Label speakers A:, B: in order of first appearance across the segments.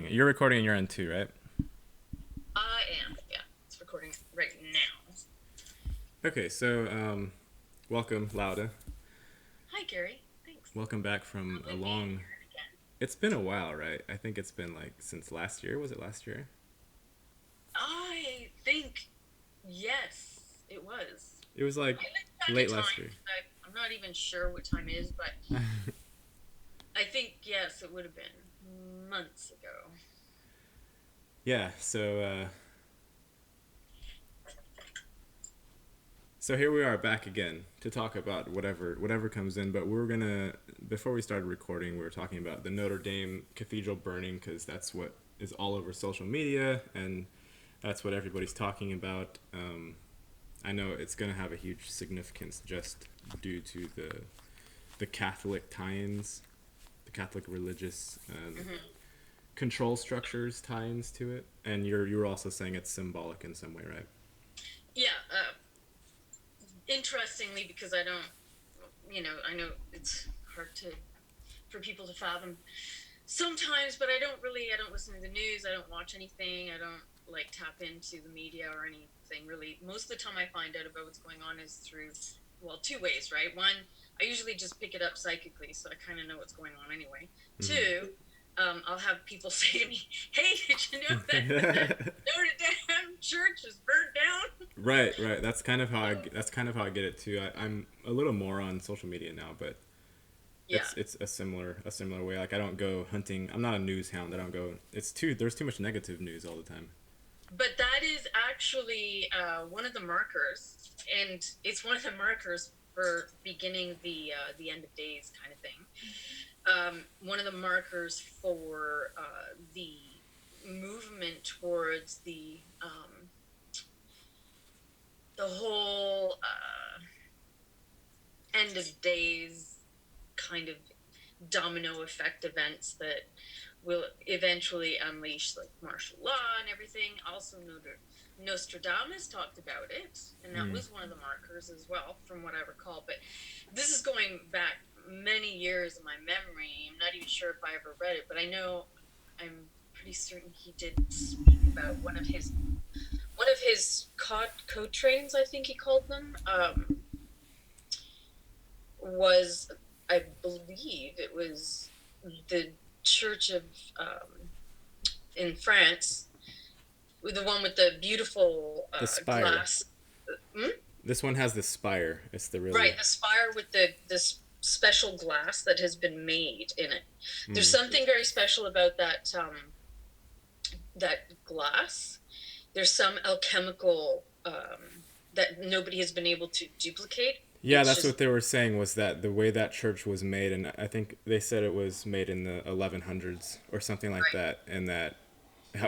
A: You're recording on your end too, right?
B: I am. Yeah, it's recording right now.
A: Okay, so welcome, Lauda.
B: Hi, Gary. Thanks.
A: Welcome back from a
B: Lovely being
A: long.
B: here again.
A: It's been a while, right? I think it's been like since last year. Was it last year?
B: I think, yes, it was.
A: It was like
B: I looked back at
A: late last
B: time.
A: year.
B: I'm not even sure what time it is, but I think, yes, it would have been months ago.
A: Yeah. So here we are back again to talk about whatever comes in. But we're gonna before we started recording, we were talking about the Notre Dame Cathedral burning because that's what is all over social media and that's what everybody's talking about. I know it's going to have a huge significance just due to the Catholic tie-ins, the Catholic religious control structures tie-ins to it, and you're also saying it's symbolic in some way, right?
B: Yeah, interestingly, because I don't, I know it's hard for people to fathom sometimes, but I don't listen to the news. I don't watch anything. I don't like tap into the media or anything really. Most of the time I find out about what's going on is through, well, two ways, right? One, I usually just pick it up psychically, so I kind of know what's going on anyway.
A: Mm-hmm.
B: Two, I'll have people say to me, hey, did you know that Notre Dame church is burned down?
A: Right. That's kind of how I get it too. I'm a little more on social media now, but
B: Yeah.
A: it's a similar way. Like I don't go hunting. I'm not a news hound. I don't go. There's too much negative news all the time.
B: But that is actually one of the markers, and it's one of the markers for beginning the end of days kind of thing. One of the markers for the movement towards the whole end of days kind of domino effect events that will eventually unleash like martial law and everything. Also, Nostradamus talked about it, and that was one of the markers as well, from what I recall. But this is going back many years in my memory. I'm not even sure if I ever read it, but I'm pretty certain he did speak about one of his co-trains, I think he called them, was, I believe it was the Church of in France, the one with the beautiful
A: The spire.
B: glass. Hmm?
A: This one has the spire. It's the really
B: Right, the spire with this special glass that has been made in it. There's something very special about that glass. There's some alchemical that nobody has been able to duplicate.
A: Yeah,
B: It's
A: that's
B: just
A: what they were saying was that the way that church was made, and I think they said it was made in the 1100s or something like
B: right.
A: that, and that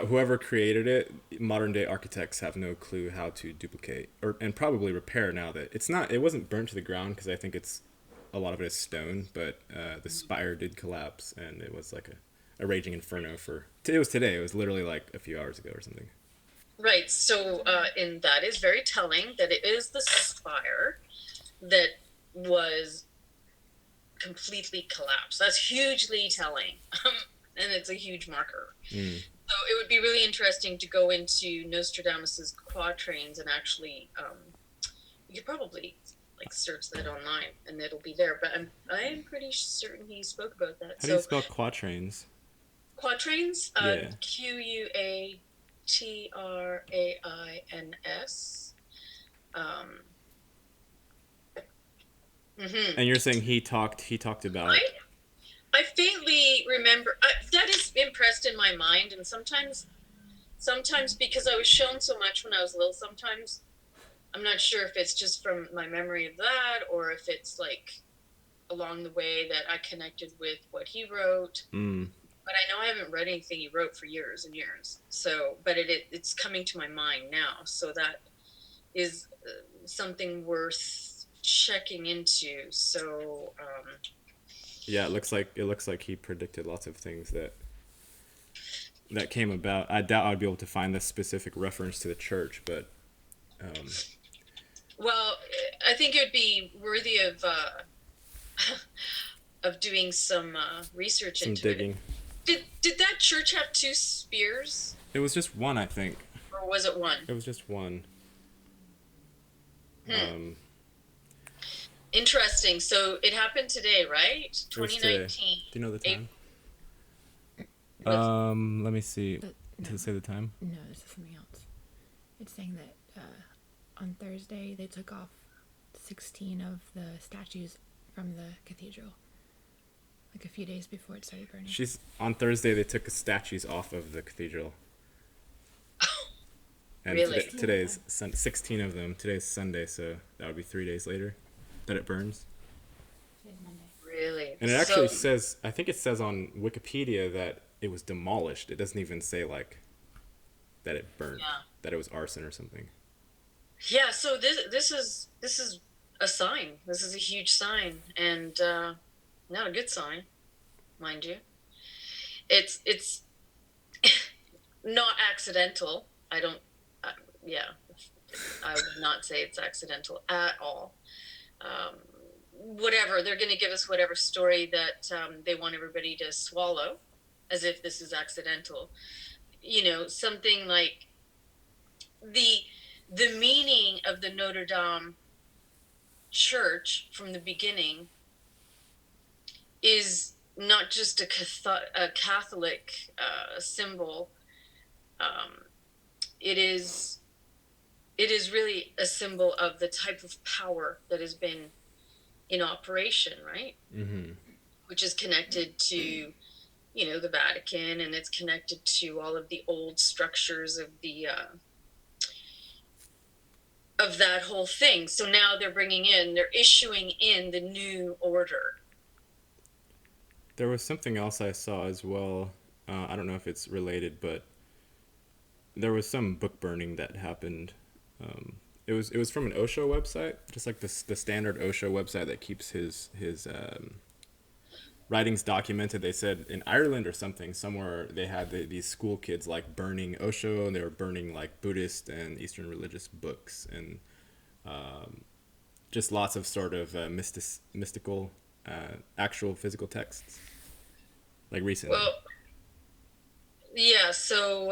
A: whoever created it, modern day architects have no clue how to duplicate or and probably repair now that it wasn't burnt to the ground because I think it's a lot of it is stone, but the spire did collapse and it was like a raging inferno for it was today. It was literally like a few hours ago or something.
B: Right. So, and that is very telling that it is the spire that was completely collapsed. That's hugely telling. And it's a huge marker.
A: Mm.
B: So it would be really interesting to go into Nostradamus's quatrains and actually, you could probably like search that online and it'll be there. But I'm pretty certain he spoke about that.
A: How do you
B: So
A: spell quatrains?
B: quatrains,
A: Yeah.
B: Quatrains.
A: And you're
B: Mm-hmm.
A: saying he talked
B: I
A: about
B: I faintly remember that is impressed in my mind, and sometimes because I was shown so much when I was little, sometimes I'm not sure if it's just from my memory of that or if it's like along the way that I connected with what he wrote.
A: mm,
B: But I know I haven't read anything he wrote for years and years. So, but it's coming to my mind now. So that is something worth checking into. So,
A: yeah, it looks like he predicted lots of things that came about. I doubt I'd be able to find this specific reference to the church, but um,
B: well, I think it would be worthy of of doing some research
A: some
B: into it.
A: digging.
B: Did that church have two spears,
A: It was just one, I think.
B: or was it one?
A: It was just one.
B: Hmm.
A: Um,
B: Interesting. So it happened today, right?
A: it was today.
B: 2019.
A: Do you know the time?
B: Was
A: Let me see.
C: No,
A: To say the time?
C: no, this is something else. It's saying that on Thursday they took off 16 of the statues from the cathedral, like a few days before it started burning.
A: She's on Thursday. They took the statues off of the cathedral. And
B: Really?
A: today's 16 of them. Today's Sunday, so that would be 3 days later that it burns.
C: Today's Monday.
B: really?
A: And it actually says, I think it says on Wikipedia that it was demolished. It doesn't even say like that it burned,
B: Yeah.
A: that it was arson or something.
B: Yeah. So this is a sign. This is a huge sign, and not a good sign, mind you. It's not accidental. I don't. Yeah, I would not say it's accidental at all. Whatever, they're going to give us whatever story that they want everybody to swallow, as if this is accidental. Something like the meaning of the Notre Dame church from the beginning is not just a Catholic symbol. It is really a symbol of the type of power that has been in operation, right?
A: Mm-hmm.
B: Which is connected to, the Vatican, and it's connected to all of the old structures of of that whole thing. So now they're issuing in the new order.
A: There was something else I saw as well. I don't know if it's related, but there was some book burning that happened. It was from an Osho website, just like the standard Osho website that keeps his writings documented. They said in Ireland or somewhere they had these school kids like burning Osho, and they were burning like Buddhist and Eastern religious books, and just lots of sort of mystical, actual physical texts, like recently.
B: Well, yeah. So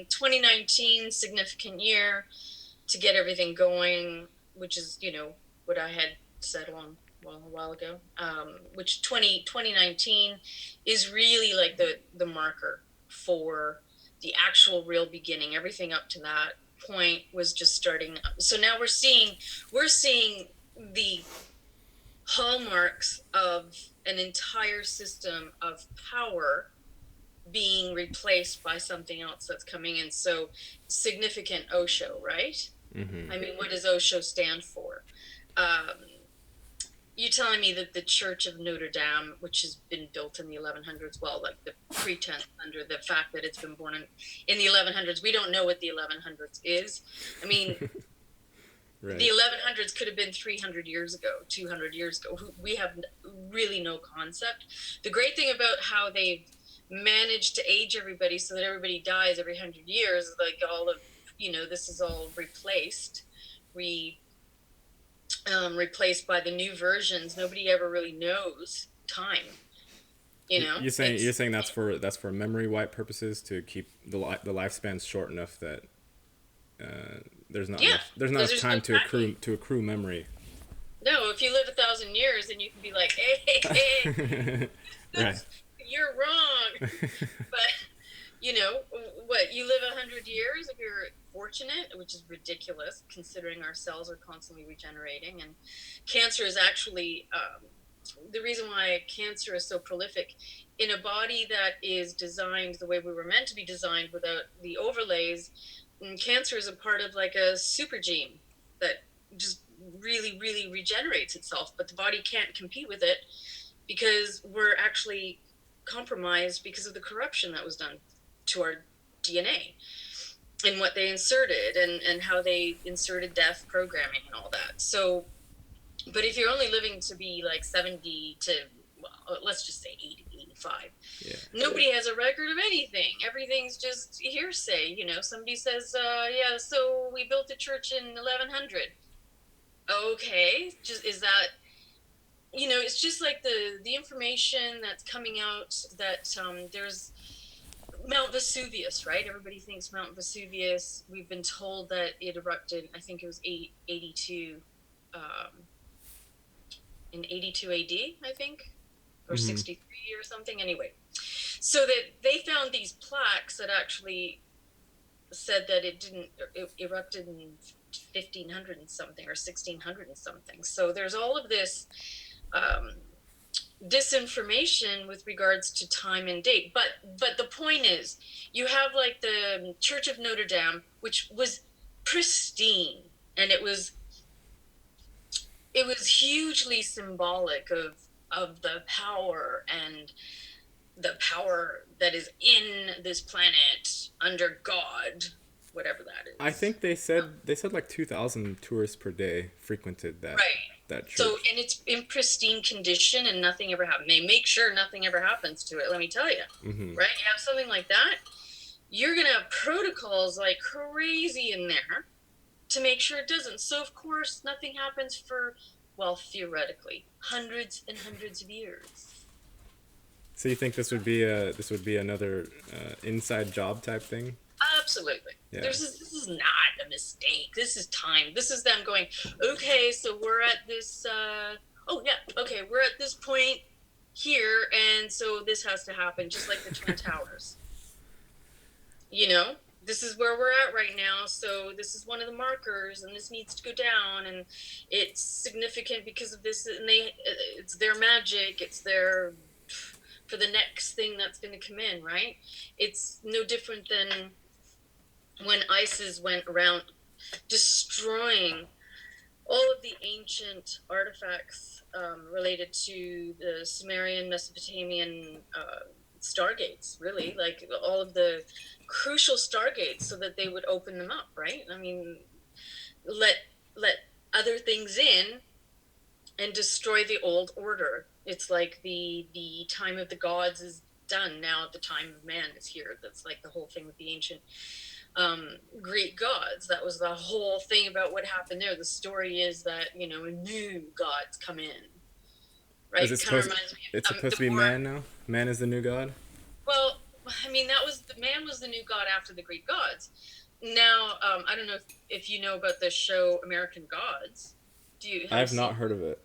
B: 2019, significant year to get everything going, which is what I had said a while ago. Which 2019 is really like the marker for the actual real beginning. Everything up to that point was just starting. So now we're seeing the hallmarks of an entire system of power being replaced by something else that's coming in. So significant Osho, right?
A: Mm-hmm.
B: I mean, what does Osho stand for? You telling me that the Church of Notre-Dame, which has been built in the 1100s, well, like the pretense under the fact that it's been born in the 1100s, we don't know what the 1100s is. I mean, right. The 1100s could have been 300 years ago, 200 years ago. We have really no concept. The great thing about how they've managed to age everybody so that everybody dies every 100 years is like all of, this is all replaced, replaced by the new versions. Nobody ever really knows time.
A: You're saying that's for memory wipe purposes, to keep the lifespans short enough that there's not enough time to accrue memory.
B: No, if you live 1,000 years, then you can be like, hey,
A: right.
B: You're wrong. But what, you live 100 years if you're fortunate, which is ridiculous considering our cells are constantly regenerating, and cancer is actually the reason why cancer is so prolific in a body that is designed the way we were meant to be designed without the overlays. And cancer is a part of like a super gene that just really, really regenerates itself, but the body can't compete with it because we're actually compromised because of the corruption that was done to our DNA and what they inserted and how they inserted death programming and all that. So, but if you're only living to be like 70 to, well, let's just say 80, 85, yeah. Nobody has a record of anything. Everything's just hearsay. Somebody says, yeah, so we built a church in 1100. Okay, is that it's just like the information that's coming out that there's Mount Vesuvius, right? Everybody thinks Mount Vesuvius. We've been told that it erupted, I think it was 82, in 82 AD, I think, or 63 or something. Anyway, so that they found these plaques that actually said that it erupted in 1500 and something or 1600 and something. So there's all of this disinformation with regards to time and date, but the point is, you have like the Church of Notre-Dame, which was pristine, and it was hugely symbolic of the power and the power that is in this planet under God, whatever that is.
A: I think they said like 2,000 tourists per day frequented that church.
B: So, and it's in pristine condition, and nothing ever happened. They make sure nothing ever happens to it. Let me tell you, right? You have something like that, you're gonna have protocols like crazy in there to make sure it doesn't. So, of course, nothing happens for, well, theoretically, hundreds and hundreds of years.
A: So you think this would be another inside job type thing?
B: Absolutely.
A: Yeah.
B: This is not a mistake. This is time. This is them going, okay, so we're at this, we're at this point here, and so this has to happen, just like the Twin Towers. This is where we're at right now, so this is one of the markers, and this needs to go down, and it's significant because of this, and it's their magic, it's their, for the next thing that's going to come in, right? It's no different than when ISIS went around destroying all of the ancient artifacts related to the Sumerian, Mesopotamian stargates, really, like all of the crucial stargates, so that they would open them up, right? I mean, let other things in and destroy the old order. It's like the time of the gods is done. Now the time of man is here. That's like the whole thing with the ancient Greek gods. That was the whole thing about what happened there. The story is that, a new god's come in. Right?
A: It's supposed to be man now? Man is the new god?
B: Well, I mean, man was the new god after the Greek gods. Now, I don't know if you know about the show American Gods.
A: I have not heard of it.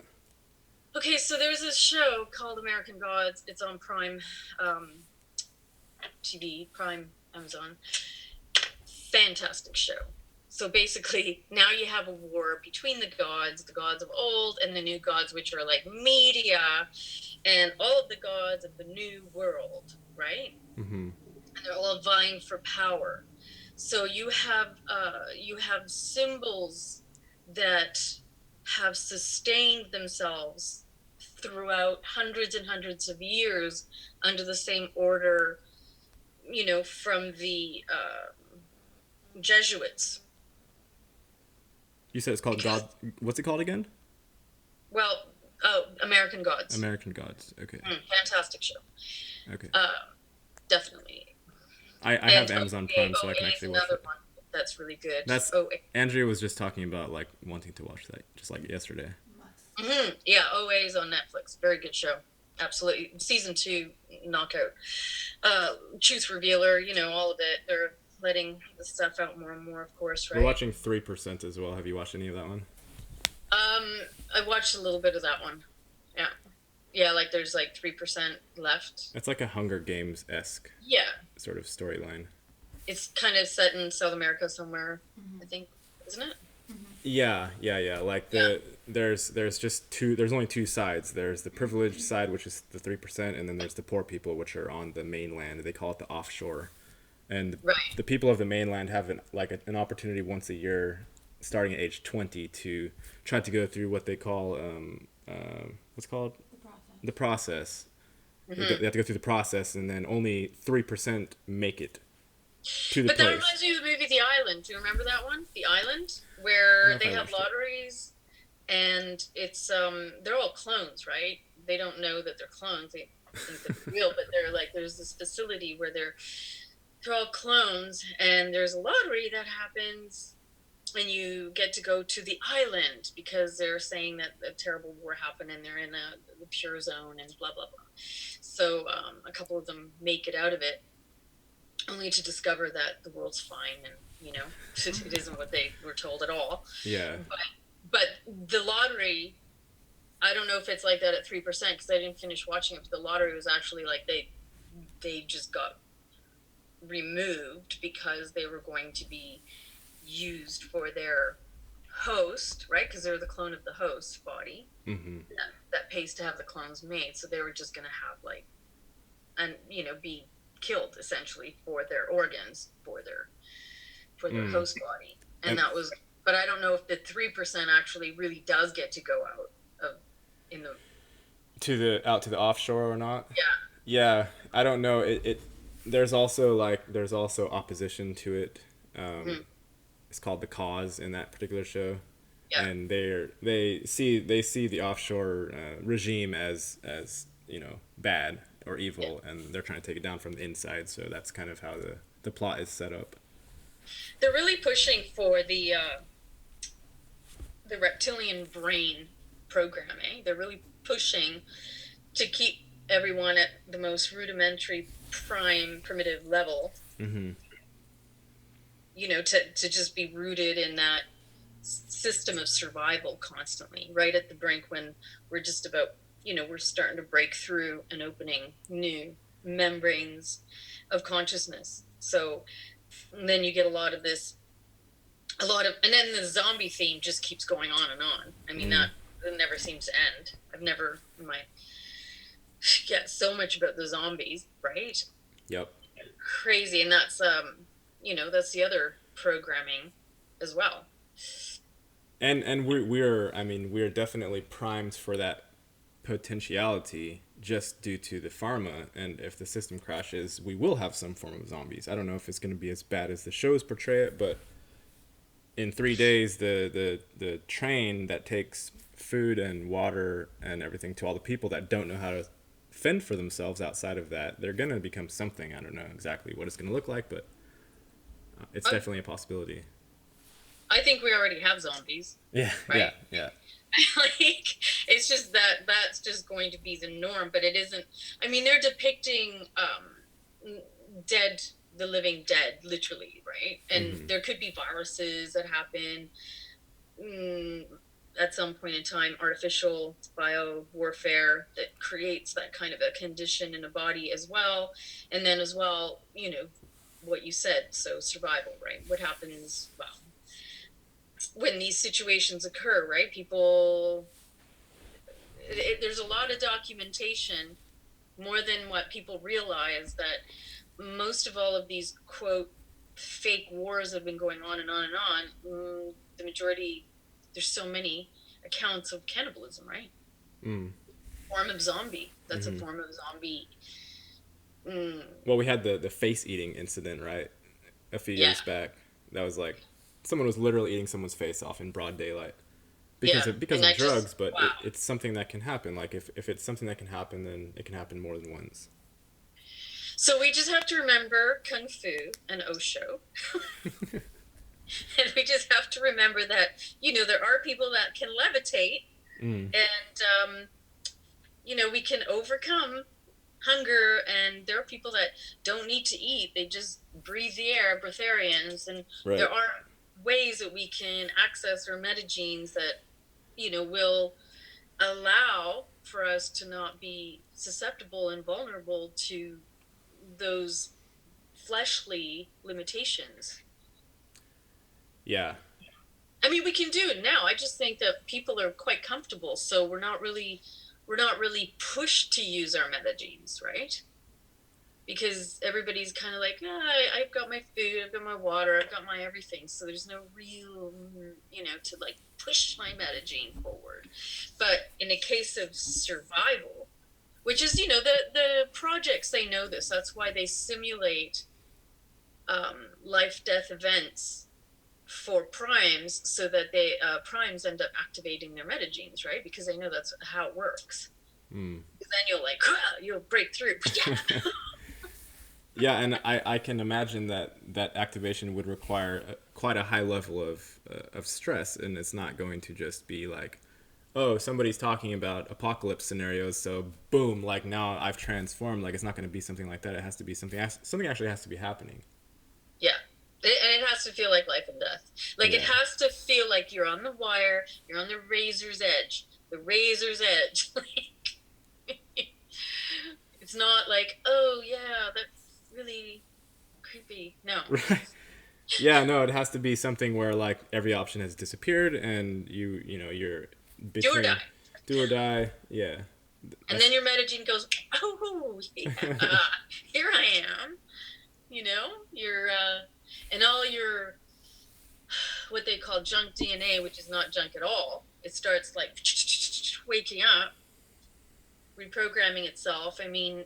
B: Okay, so there's this show called American Gods. It's on Prime TV, Prime Amazon. Fantastic show. So basically, now you have a war between the gods of old, and the new gods, which are like media, and all of the gods of the new world, right? Mm-hmm. And they're all vying for power. So you have symbols that have sustained themselves throughout hundreds and hundreds of years under the same order, from the Jesuits.
A: You said it's called God. What's it called again?
B: Well, American Gods.
A: American Gods. Okay.
B: Fantastic show.
A: Okay.
B: Definitely.
A: I have Amazon Prime, so I can actually watch it.
B: One that's really good.
A: Andrea was just talking about like wanting to watch that, just like yesterday.
B: Mm-hmm. Yeah, OA is on Netflix. Very good show. Absolutely. Season 2, knockout. Truth Revealer, all of it. They're letting the stuff out more and more, of course, right?
A: We're watching 3% as well. Have you watched any of that one?
B: I watched a little bit of that one. Yeah. Yeah, like there's like 3% left.
A: It's like a Hunger Games-esque sort of storyline.
B: It's kind of set in South America somewhere, I think, isn't it?
A: Yeah. Like there's only two sides. There's the privileged side, which is the 3%, and then there's the poor people, which are on the mainland. They call it the offshore. And the people of the mainland have an opportunity once a year, starting at age 20, to try to go through what they call what's called the process. Mm-hmm. They have to go through the process, and then only 3% make it to the place.
B: But that reminds me of the movie The Island. Do you remember that one? The Island, where they have lotteries, and it's they're all clones, right? They don't know that they're clones. They think they're real, but they're like, there's this facility where they're all clones, and there's a lottery that happens, and you get to go to the island because they're saying that a terrible war happened and they're in the pure zone and blah blah blah. So a couple of them make it out of it, only to discover that the world's fine and it isn't what they were told at all.
A: Yeah.
B: But the lottery, I don't know if it's like that at 3% because I didn't finish watching it. But the lottery was actually like they just got removed because they were going to be used for their host, right? Because they're the clone of the host body that pays to have the clones made. So they were just going to have like, and be killed essentially for their organs for their host body, and that was. But I don't know if the 3% actually really does get to go out of
A: out to the offshore or not.
B: Yeah.
A: I don't know. There's also opposition to it. It's called The Cause in that particular show. Yeah. And they see the offshore regime as bad or evil, and they're trying to take it down from the inside. So that's kind of how the plot is set up.
B: They're really pushing for the reptilian brain programming. They're really pushing to keep everyone at the most rudimentary, primitive level. To just be rooted in that system of survival constantly, right at the brink when we're just about, we're starting to break through and opening new membranes of consciousness. So then you get a lot of, and then the zombie theme just keeps going on and on. I mean, that never seems to end. I've never, so much about the zombies, right?
A: Yep.
B: Crazy. And that's, that's the other programming as well.
A: And we're definitely primed for that potentiality just due to the pharma, and if the system crashes, we will have some form of zombies. I don't know if it's going to be as bad as the shows portray it, but in 3 days, the train that takes food and water and everything to all the people that don't know how to fend for themselves outside of that, they're going to become something. I don't know exactly what it's going to look like, but it's definitely a possibility.
B: I think we already have zombies.
A: Yeah, right? Yeah.
B: Like, it's just that's just going to be the norm, but it isn't. I mean, they're depicting the living dead, literally, right? And there could be viruses that happen at some point in time, artificial bio warfare that creates that kind of a condition in a body as well. And then as well, what you said, so survival, right? What happens, when these situations occur, right? People, there's a lot of documentation, more than what people realize, that most of all of these, quote, fake wars have been going on and on and on. The majority, there's so many accounts of cannibalism, right? Form of zombie. That's a form of zombie.
A: Well, we had the face eating incident, right? A few years back. That was like, someone was literally eating someone's face off in broad daylight because of drugs, but it's something that can happen. Like if it's something that can happen, then it can happen more than once.
B: So we just have to remember Kung Fu and Osho. And we just have to remember that, there are people that can levitate and, we can overcome hunger, and there are people that don't need to eat. They just breathe the air, breatharians, and there are ways that we can access our metagenes that, will allow for us to not be susceptible and vulnerable to those fleshly limitations.
A: Yeah.
B: I mean, we can do it now. I just think that people are quite comfortable, so we're not really pushed to use our metagenes, right? Because everybody's kind of like, I've got my food, I've got my water, I've got my everything, so there's no real, to like push my metagene forward. But in a case of survival, which is, the projects, they know this. That's why they simulate life-death events for primes, so that they primes end up activating their metagenes, right? Because they know that's how it works. Because then you'll break through. Yeah.
A: Yeah, and I can imagine that that activation would require quite a high level of stress, and it's not going to just be like, oh, somebody's talking about apocalypse scenarios, so boom, like now I've transformed. Like it's not going to be something like that. It has to be something actually has to be happening.
B: Yeah. And it has to feel like life and death. Like it
A: Yeah.
B: has to feel like you're on the wire, you're on the razor's edge. The razor's edge. It's not like, oh yeah, that's really creepy. No.
A: Right. Yeah, no, it has to be something where like every option has disappeared and you're
B: Do or
A: between
B: die.
A: do or die. Yeah.
B: And then your metagene goes, oh yeah, here I am. You're and all your what they call junk DNA, which is not junk at all. It starts like waking up, reprogramming itself. I mean,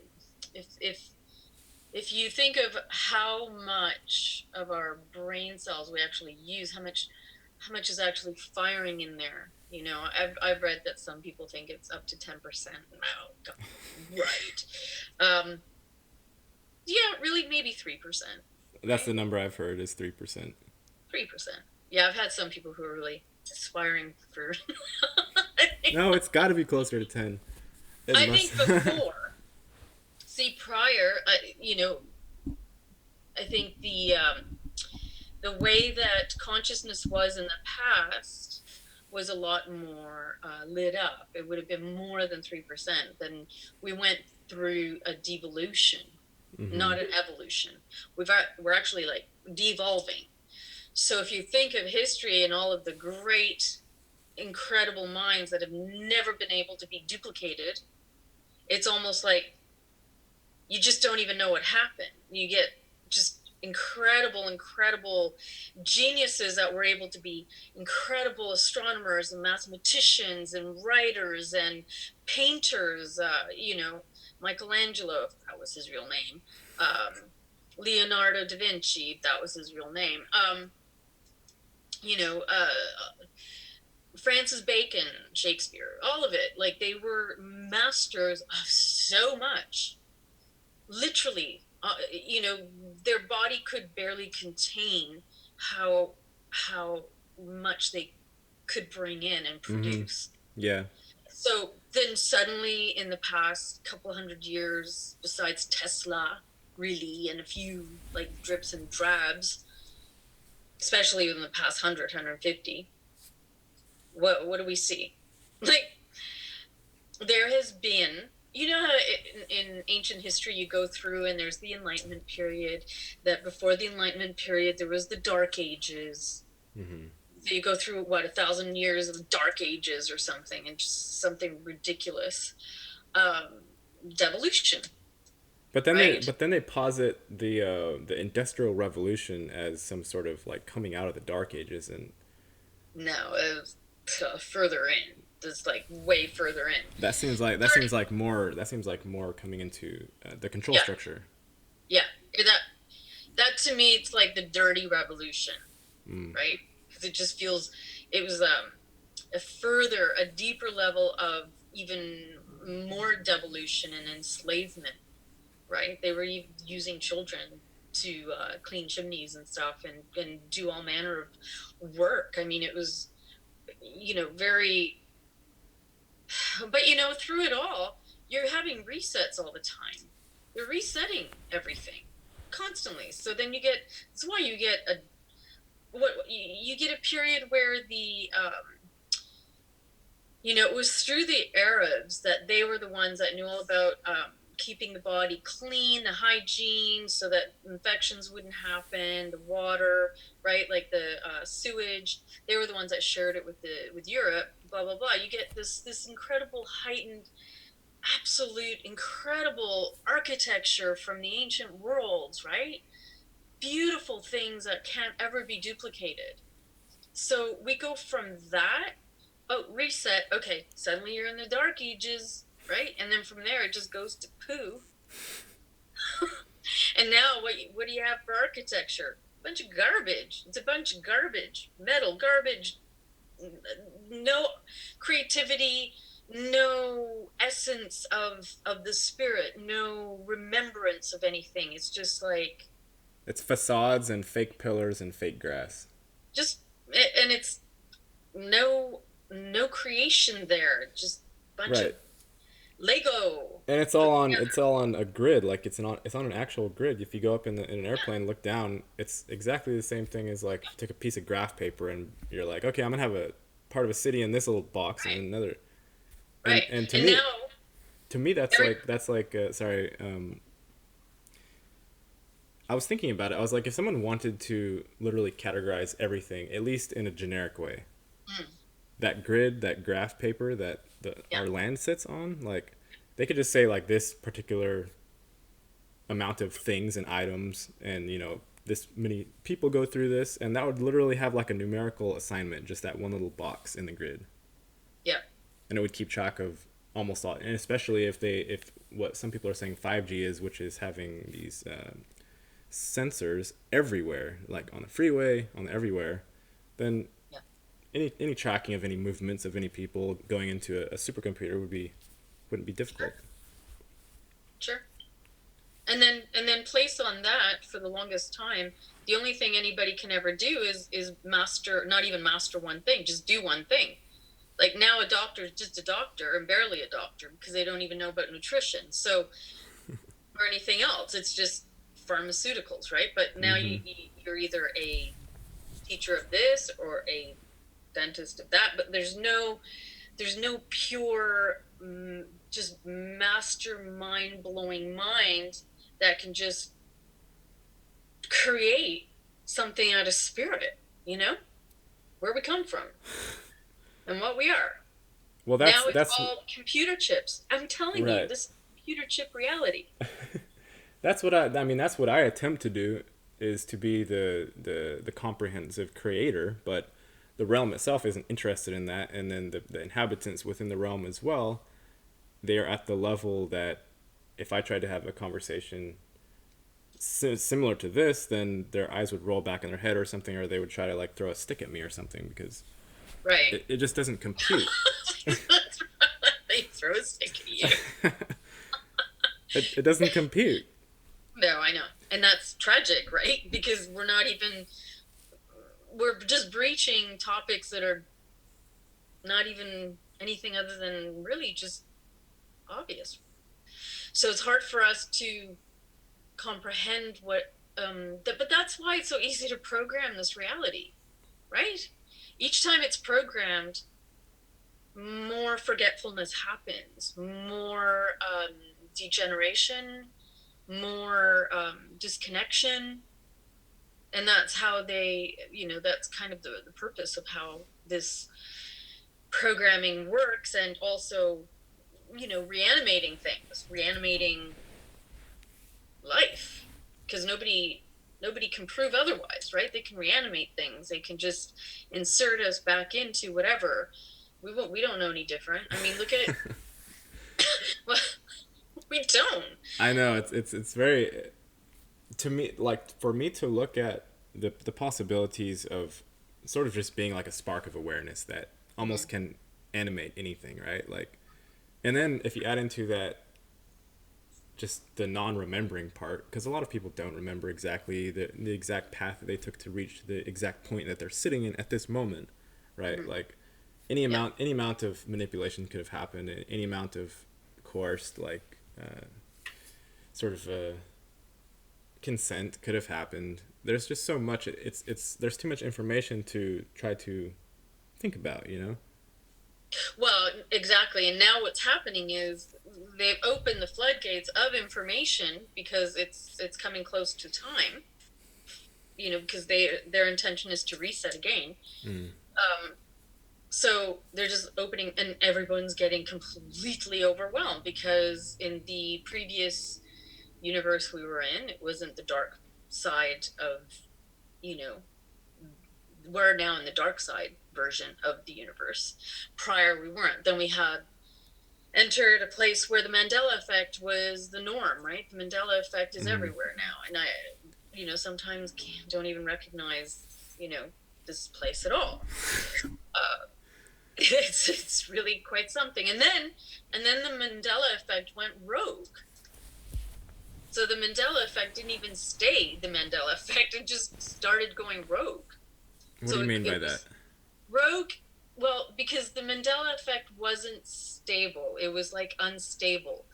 B: if you think of how much of our brain cells we actually use, how much is actually firing in there. I've read that some people think it's up to 10%. Oh, right. Yeah, really, maybe 3%.
A: That's the number I've heard is 3%.
B: 3%. Yeah, I've had some people who are really aspiring for.
A: No, it's got to be closer to 10. It
B: I
A: must.
B: think before. See, prior, I think the way that consciousness was in the past was a lot more lit up. It would have been more than 3%. Then we went through a devolution, not an evolution. We're actually like devolving. So if you think of history and all of the great, incredible minds that have never been able to be duplicated, it's almost like you just don't even know what happened. You get just incredible geniuses that were able to be incredible astronomers and mathematicians and writers and painters. Michelangelo, if that was his real name. Leonardo da Vinci, if that was his real name. Francis Bacon, Shakespeare, all of it. Like, they were masters of so much. Literally, their body could barely contain how much they could bring in and produce.
A: Yeah.
B: So then suddenly in the past couple hundred years, besides Tesla, really, and a few like drips and drabs, especially in the past 150, what do we see? Like, there has been, how in ancient history you go through and there's the Enlightenment period, that before the Enlightenment period there was the Dark Ages. So you go through 1,000 years of Dark Ages or something, and just something ridiculous. Devolution.
A: But then
B: right?
A: they posit the Industrial Revolution as some sort of like coming out of the Dark Ages, and
B: no, it was further in. It's like way further in.
A: that seems like more coming into the control structure.
B: Yeah, that to me, it's like the dirty revolution, right? Because it just feels it was a deeper level of even more devolution and enslavement, right? They were using children to clean chimneys and stuff and do all manner of work. I mean, it was, very. But through it all, you're having resets all the time. You're resetting everything constantly. So then that's why you get a period where it was through the Arabs that they were the ones that knew all about keeping the body clean, the hygiene, so that infections wouldn't happen, the water, right? Like the sewage. They were the ones that shared it with Europe, blah, blah, blah. You get this incredible heightened, absolute incredible architecture from the ancient worlds, right? Beautiful things that can't ever be duplicated. So we go from that, reset, okay, suddenly you're in the Dark Ages, right? And then from there, it just goes to poo. And now, what do you have for architecture? A bunch of garbage. It's a bunch of garbage. Metal, garbage. No creativity, no essence of the spirit, no remembrance of anything. It's just like
A: It's facades and fake pillars and fake grass.
B: just and it's no creation there. Just bunch of
A: Right.
B: Lego
A: And it's all
B: put
A: on
B: together.
A: a grid, like it's on an actual grid. If you go up in an airplane, look down, it's exactly the same thing as like if you take a piece of graph paper and you're like, okay, I'm gonna have a part of a city in this little box and
B: Right,
A: another.
B: right.
A: And
B: And now
A: to me
B: every
A: that's like sorry, I was thinking about it. I was like, if someone wanted to literally categorize everything, at least in a generic way,
B: mm,
A: that grid, that graph paper that
B: yeah,
A: our land sits on, like they could just say like this particular amount of things and items, and this many people go through this, and that would literally have like a numerical assignment, just that one little box in the grid,
B: yeah,
A: and it would keep track of almost all. And especially if what some people are saying 5G is, which is having these sensors everywhere, like on the freeway, on the everywhere, then
B: yeah.
A: any tracking of any movements of any people going into a supercomputer wouldn't be difficult.
B: Sure, sure. And then place on that for the longest time, the only thing anybody can ever do is master, not even master one thing, just do one thing. Like now a doctor is just a doctor and barely a doctor because they don't even know about nutrition. So or anything else. It's just pharmaceuticals, right? But now
A: Hmm.
B: you're either a teacher of this or a dentist of that, but there's no pure just master mind blowing mind that can just create something out of spirit, where we come from and what we are.
A: Well,
B: Now it's
A: that's
B: all computer chips. I'm telling you,
A: right.
B: this is computer chip reality.
A: That's what I mean. That's what I attempt to do, is to be the comprehensive creator, but the realm itself isn't interested in that, and then the inhabitants within the realm as well, they are at the level that if I tried to have a conversation similar to this, then their eyes would roll back in their head or something, or they would try to like throw a stick at me or something, because
B: Right.
A: it just doesn't compute.
B: That's they throw a stick at you.
A: It doesn't compute.
B: No, I know. And that's tragic, right? Because we're just breaching topics that are not even anything other than really just obvious. So it's hard for us to comprehend but that's why it's so easy to program this reality, right? Each time it's programmed, more forgetfulness happens, more degeneration, more disconnection. And that's how that's kind of the purpose of how this programming works. And also, reanimating life, because nobody can prove otherwise, right? They can reanimate things. They can just insert us back into whatever. We don't know any different. I mean, look at well, we don't.
A: I know it's very, to me, like for me to look at the possibilities of sort of just being like a spark of awareness that
B: Mhm.
A: almost can animate anything, right? Like, and then if you add into that just the non-remembering part, because a lot of people don't remember exactly the exact path that they took to reach the exact point that they're sitting in at this moment, right?
B: Mhm.
A: Like
B: Yeah.
A: any amount of manipulation could have happened, any amount of coerced like sort of consent could have happened. There's just so much. It's there's too much information to try to think about.
B: Well, exactly. And now what's happening is they've opened the floodgates of information because it's coming close to time. Because their intention is to reset again.
A: Mm.
B: Um, so they're just opening, and everyone's getting completely overwhelmed because in the previous universe we were in, it wasn't the dark side of, you know, we're now in the dark side version of the universe. Prior, we weren't. Then we had entered a place where the Mandela effect was the norm, right? The Mandela effect is
A: Mm.
B: everywhere now. And I, sometimes don't even recognize, this place at all. It's really quite something. And then the Mandela effect went rogue. So the Mandela effect didn't even stay the Mandela effect. It just started going rogue.
A: What do
B: So
A: you mean by
B: it
A: that?
B: was rogue. Well, because the Mandela effect wasn't stable. It was like unstable.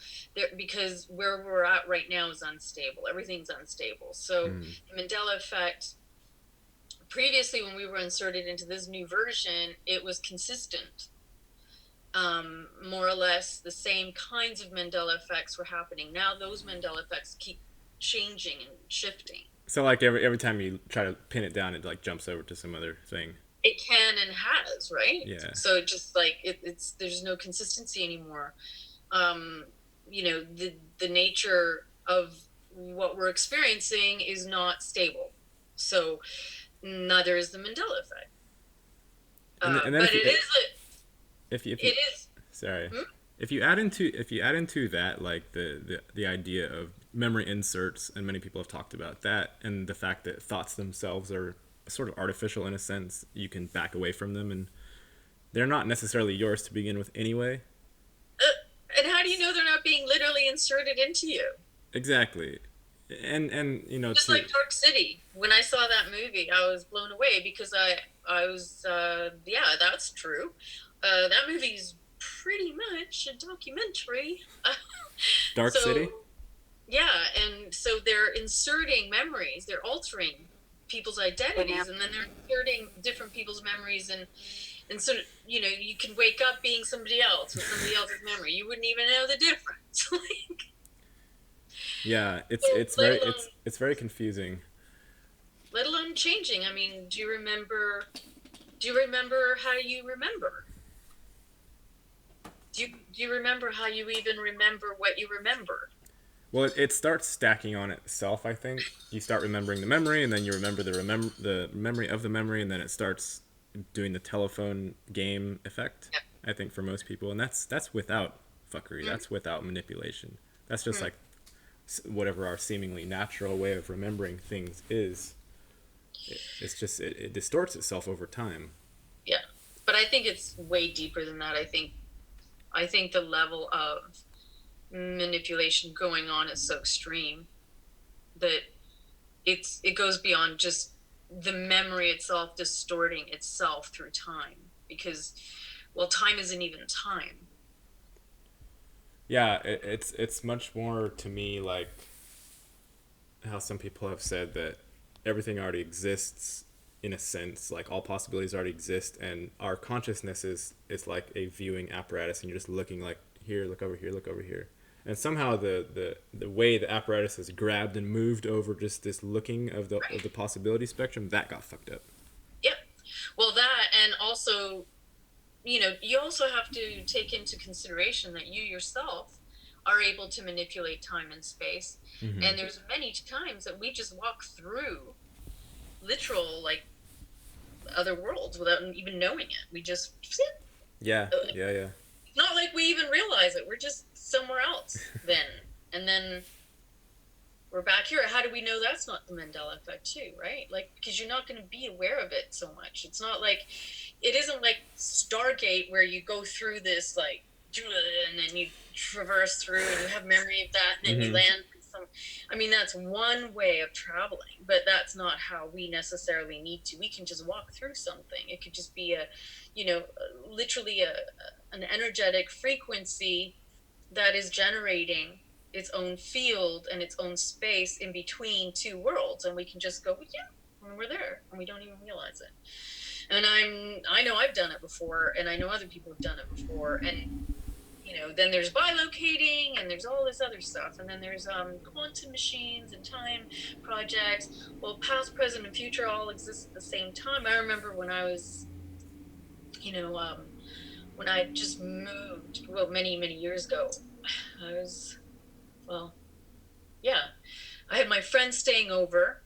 B: Because where we're at right now is unstable. Everything's unstable. So
A: Mm.
B: the Mandela effect, previously when we were inserted into this new version, it was consistent. More or less the same kinds of Mandela effects were happening. Now those Mandela effects keep changing and shifting.
A: So like every time you try to pin it down, it like jumps over to some other thing.
B: It can and has, right?
A: Yeah.
B: So it just like it's there's no consistency anymore. Um, the nature of what we're experiencing is not stable. So neither is the Mandela effect.
A: And then
B: But
A: if you
B: it is.
A: sorry,
B: Hmm?
A: if you add into that like the idea of memory inserts, and many people have talked about that, and the fact that thoughts themselves are sort of artificial in a sense, you can back away from them, and they're not necessarily yours to begin with anyway.
B: And how do you know they're not being literally inserted into you?
A: Exactly. And
B: Just
A: to
B: like Dark City. When I saw that movie, I was blown away because I was yeah, that's true. That movie's pretty much a documentary.
A: Dark City.
B: So yeah, and so they're inserting memories, they're altering people's identities, and then they're inserting different people's memories, and so you can wake up being somebody else with somebody else's memory. You wouldn't even know the difference. Like,
A: Yeah, it's
B: so
A: it's very it's very confusing.
B: let alone changing. I mean, do you remember how you remember? Do you remember how you even remember what you remember?
A: Well, it starts stacking on itself. I think you start remembering the memory, and then you remember the memory of the memory, and then it starts doing the telephone game effect.
B: Yeah.
A: I think for most people, and that's without fuckery.
B: Mm-hmm.
A: That's without manipulation. That's just
B: Mm-hmm.
A: like whatever our seemingly natural way of remembering things is. It's just it distorts itself over time.
B: Yeah, but I think it's way deeper than that. I think the level of manipulation going on is so extreme that it goes beyond just the memory itself distorting itself through time, because well, time isn't even time.
A: Yeah, it's much more to me like how some people have said that everything already exists in a sense, like all possibilities already exist, and our consciousness is like a viewing apparatus, and you're just looking like here, look over here, look over here, and somehow the way the apparatus has grabbed and moved over just this looking of the possibility spectrum, that got fucked up.
B: Yep. Well, that, and also, you also have to take into consideration that you yourself are able to manipulate time and space.
A: Mm-hmm.
B: And there's many times that we just walk through literal, like, other worlds without even knowing it. We just,
A: Yeah, yeah.
B: not like we even realize it. We're just somewhere else then. And then we're back here. How do we know that's not the Mandela effect too, right? Like, because you're not going to be aware of it so much. It's not like, it isn't like Stargate where you go through this, like, and then you traverse through and you have memory of that, and then you
A: Mm-hmm.
B: land. I mean, that's one way of traveling, but that's not how we necessarily need to. We can just walk through something. It could just be literally an energetic frequency that is generating its own field and its own space in between two worlds, and we can just go, yeah, and we're there, and we don't even realize it. And I know I've done it before, and I know other people have done it before, and then there's bilocating, and there's all this other stuff, and then there's quantum machines and time projects. Well, past, present, and future all exist at the same time. I remember when I was, when I just moved, well, many, many years ago, I was, well, yeah, I had my friend staying over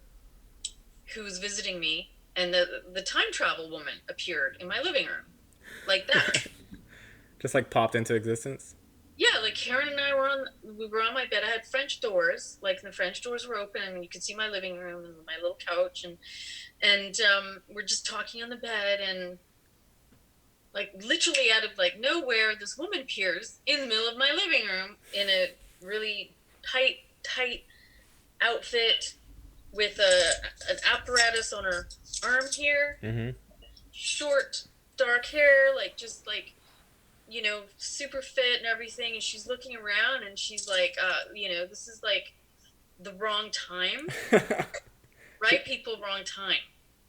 B: who was visiting me, and the time travel woman appeared in my living room, like that.
A: Just like popped into existence.
B: Yeah, like Karen and I we were on my bed. I had French doors, like the French doors were open, and you could see my living room and my little couch, and we're just talking on the bed, and like literally out of like nowhere, this woman appears in the middle of my living room in a really tight outfit with an apparatus on her arm here, short dark hair, like just like, you know, super fit and everything, and she's looking around and she's like, you know, this is like the wrong time. Right people, wrong time.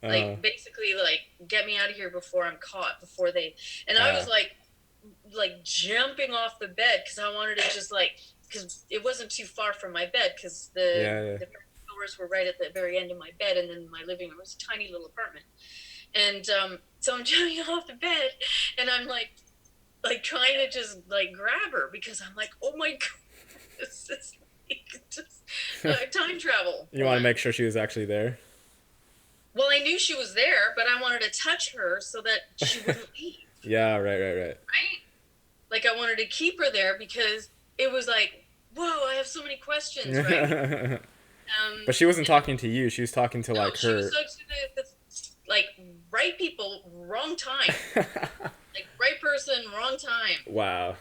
B: Like basically like get me out of here before I'm caught, before they. And I was like jumping off the bed because I wanted to just like, because it wasn't too far from my bed, because the doors were right at the very end of my bed, and then my living room was a tiny little apartment. And so I'm jumping off the bed and I'm like trying to just like grab her because I'm like, oh my god, this is like just time travel.
A: You want to make sure she was actually there?
B: Well, I knew she was there, but I wanted to touch her so that she wouldn't leave.
A: Yeah, right.
B: Right? Like, I wanted to keep her there because it was like, whoa, I have so many questions, right?
A: But she wasn't talking to you. She was talking to, like, her...
B: she was talking to the like, right people, wrong time. Like, right person, wrong time.
A: Wow.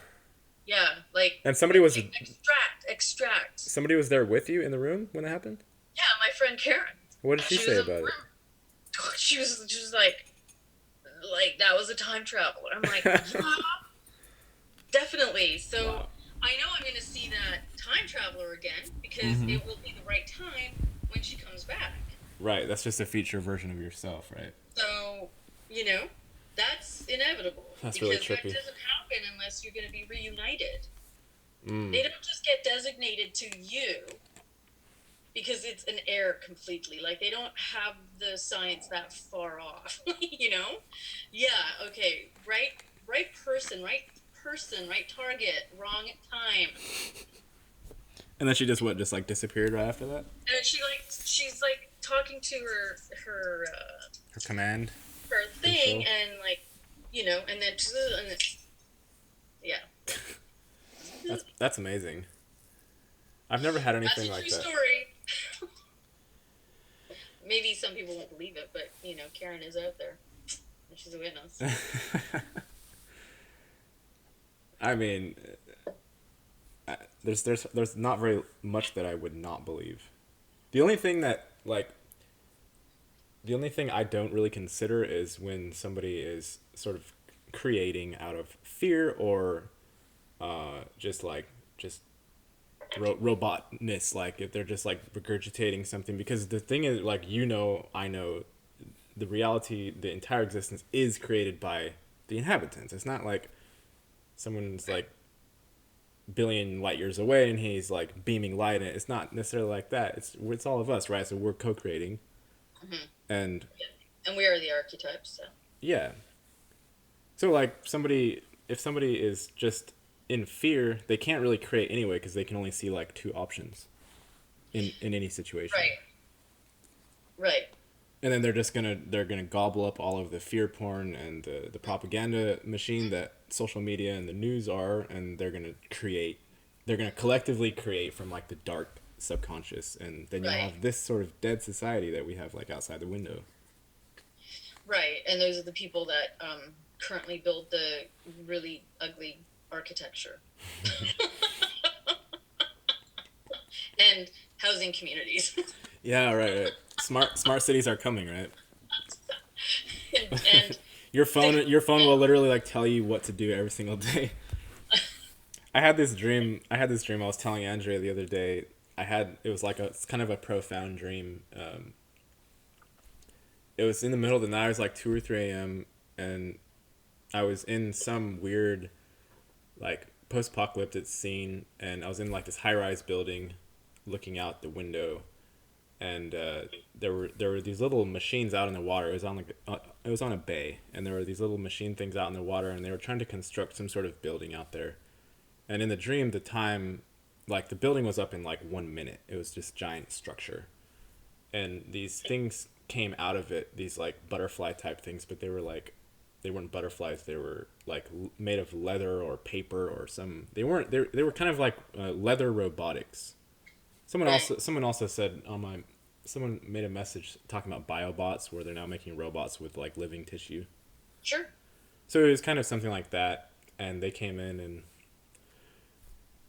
B: Yeah, like...
A: And somebody was...
B: Extract.
A: Somebody was there with you in the room when it happened?
B: Yeah, my friend Karen.
A: What did she say about it?
B: She was just like that was a time travel. I'm like, yeah, definitely. So wow. I know I'm going to see that time traveler again because it will be the right time when she comes back.
A: Right. That's just a future version of yourself, right?
B: So, you know, that's inevitable.
A: That's really trippy.
B: Because that doesn't happen unless you're going to be reunited. They don't just get designated to you because it's an error completely. Like, they don't have the science that far off, you know? Yeah, okay, right person, right target, wrong time.
A: And then she just like disappeared right after that?
B: And she's like talking to her
A: command?
B: Her thing, and like, you know, and then yeah.
A: That's amazing. I've never had anything like that.
B: That's a true story. Maybe some people won't believe it, but, you know, Karen is out there. And she's a witness.
A: I mean, there's not very much that I would not believe. The only thing I don't really consider is when somebody is sort of creating out of fear or just robotness, like if they're just like regurgitating something, because the thing is, like, you know, I know the reality, the entire existence is created by the inhabitants. It's not like someone's like billion light years away and he's like beaming light in it. It's not necessarily like that. It's all of us, right? So we're co-creating. And
B: we are the archetypes, so
A: yeah. So like if somebody is just in fear, they can't really create anyway because they can only see like two options in any situation. Right. And then they're gonna gobble up all of the fear porn and the propaganda machine that social media and the news are, and they're gonna collectively create from like the dark subconscious, and then you'll have this sort of dead society that we have like outside the window. Right, and those are the people that currently build the really ugly architecture and housing communities. Yeah, right. Smart cities are coming, right? and your phone will literally like tell you what to do every single day. I had this dream I was telling Andrea the other day. It's kind of a profound dream. It was in the middle of the night. It was like 2 or 3 a.m. and I was in some weird like post-apocalyptic scene, and I was in like this high-rise building looking out the window, and there were these little machines out in the water. It was on a bay, and there were these little machine things out in the water, and they were trying to construct some sort of building out there. And in the dream, the time, like, the building was up in like 1 minute. It was just giant structure, and these things came out of it, these like butterfly type things, but they weren't butterflies. They were like made of leather or paper or some. They were kind of like leather robotics. Someone also said someone made a message talking about biobots, where they're now making robots with like living tissue. Sure. So it was kind of something like that, and they came in, and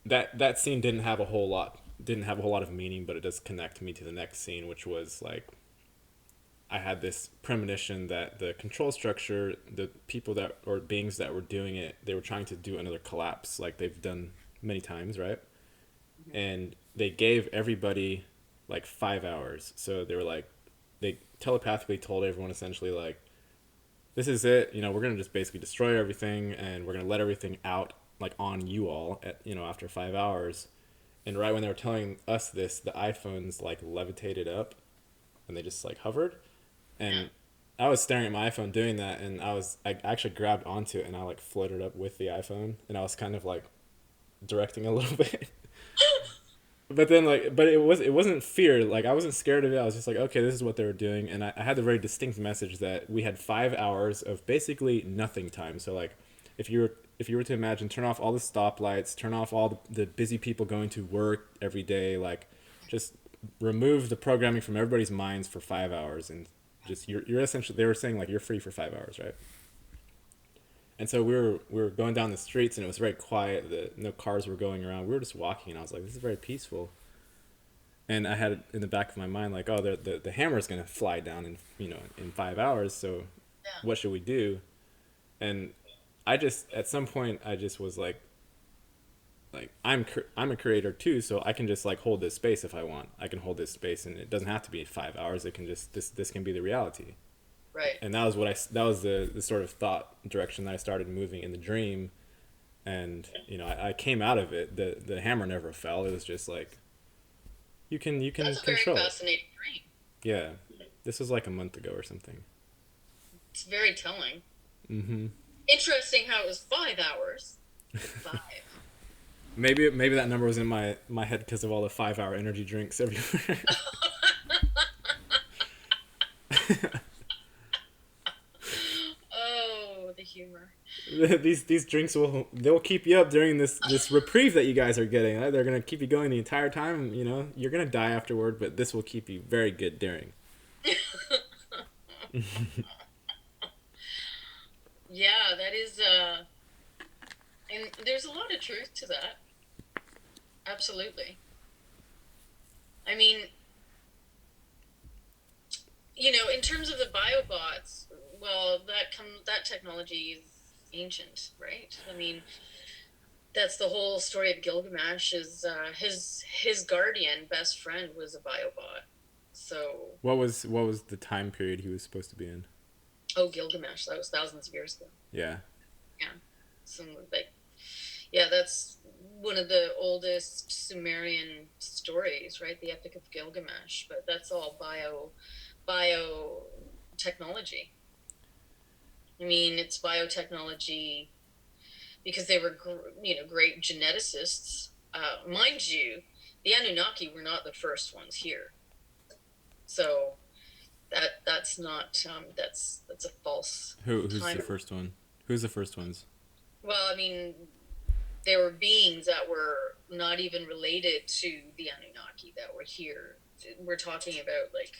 A: that scene didn't have a whole lot of meaning, but it does connect me to the next scene, which was like I had this premonition that the control structure, the people that or beings that were doing it, they were trying to do another collapse like they've done many times, right? And they gave everybody like 5 hours. So they were like, they telepathically told everyone essentially like, this is it. You know, we're gonna just basically destroy everything, and we're gonna let everything out like on you all at after 5 hours. And right when they were telling us this, the iPhones like levitated up, and they just like hovered,
B: Yeah.
A: and I was staring at my iPhone doing that, and I actually grabbed onto it and I like floated up with the iPhone, and I was kind of like directing a little bit. But then like it wasn't fear, like I wasn't scared of it. I was just like, okay, this is what they were doing. And I had the very distinct message that we had 5 hours of basically nothing time. So like if you were to imagine, turn off all the stoplights, turn off all the busy people going to work every day, like just remove the programming from everybody's minds for 5 hours, and just you're essentially, they were saying like you're free for 5 hours, right? And so we were going down the streets, and it was very quiet. No cars were going around. We were just walking, and I was like, this is very peaceful. And I had it in the back of my mind like, oh, the hammer is gonna fly down in in 5 hours. So
B: Yeah.
A: what should we do? And I just at some point I just was like I'm a creator too, so I can just like hold this space if I want. I can hold this space, and it doesn't have to be 5 hours. It can just this can be the reality.
B: Right.
A: And that was that was the sort of thought direction that I started moving in the dream. And I came out of it. The hammer never fell. It was just like you can
B: That's a very
A: control it.
B: fascinating dream.
A: Yeah, this was like a month ago or something.
B: It's very telling.
A: Mm-hmm.
B: Interesting how it was 5 hours. 5.
A: Maybe that number was in my head because of all the 5 hour energy drinks everywhere.
B: Oh, the humor.
A: These drinks they'll keep you up during this reprieve that you guys are getting. They're gonna keep you going the entire time. You're gonna die afterward, but this will keep you very good during.
B: Yeah, that is and there's a lot of truth to that. Absolutely. I mean, in terms of the biobots, well, that technology is ancient, right? I mean, that's the whole story of Gilgamesh. Is his guardian best friend was a biobot. So,
A: What was the time period he was supposed to be in?
B: oh, Gilgamesh, that was thousands of years ago.
A: Yeah.
B: Yeah, some like, yeah, that's one of the oldest Sumerian stories, right? The Epic of Gilgamesh. But that's all biotechnology. I mean, it's biotechnology because they were, great geneticists. Mind you, the Anunnaki were not the first ones here, so that's not that's a false
A: Who's
B: time.
A: the first one? Who's the first ones?
B: Well, I mean, there were beings that were not even related to the Anunnaki that were here. We're talking about like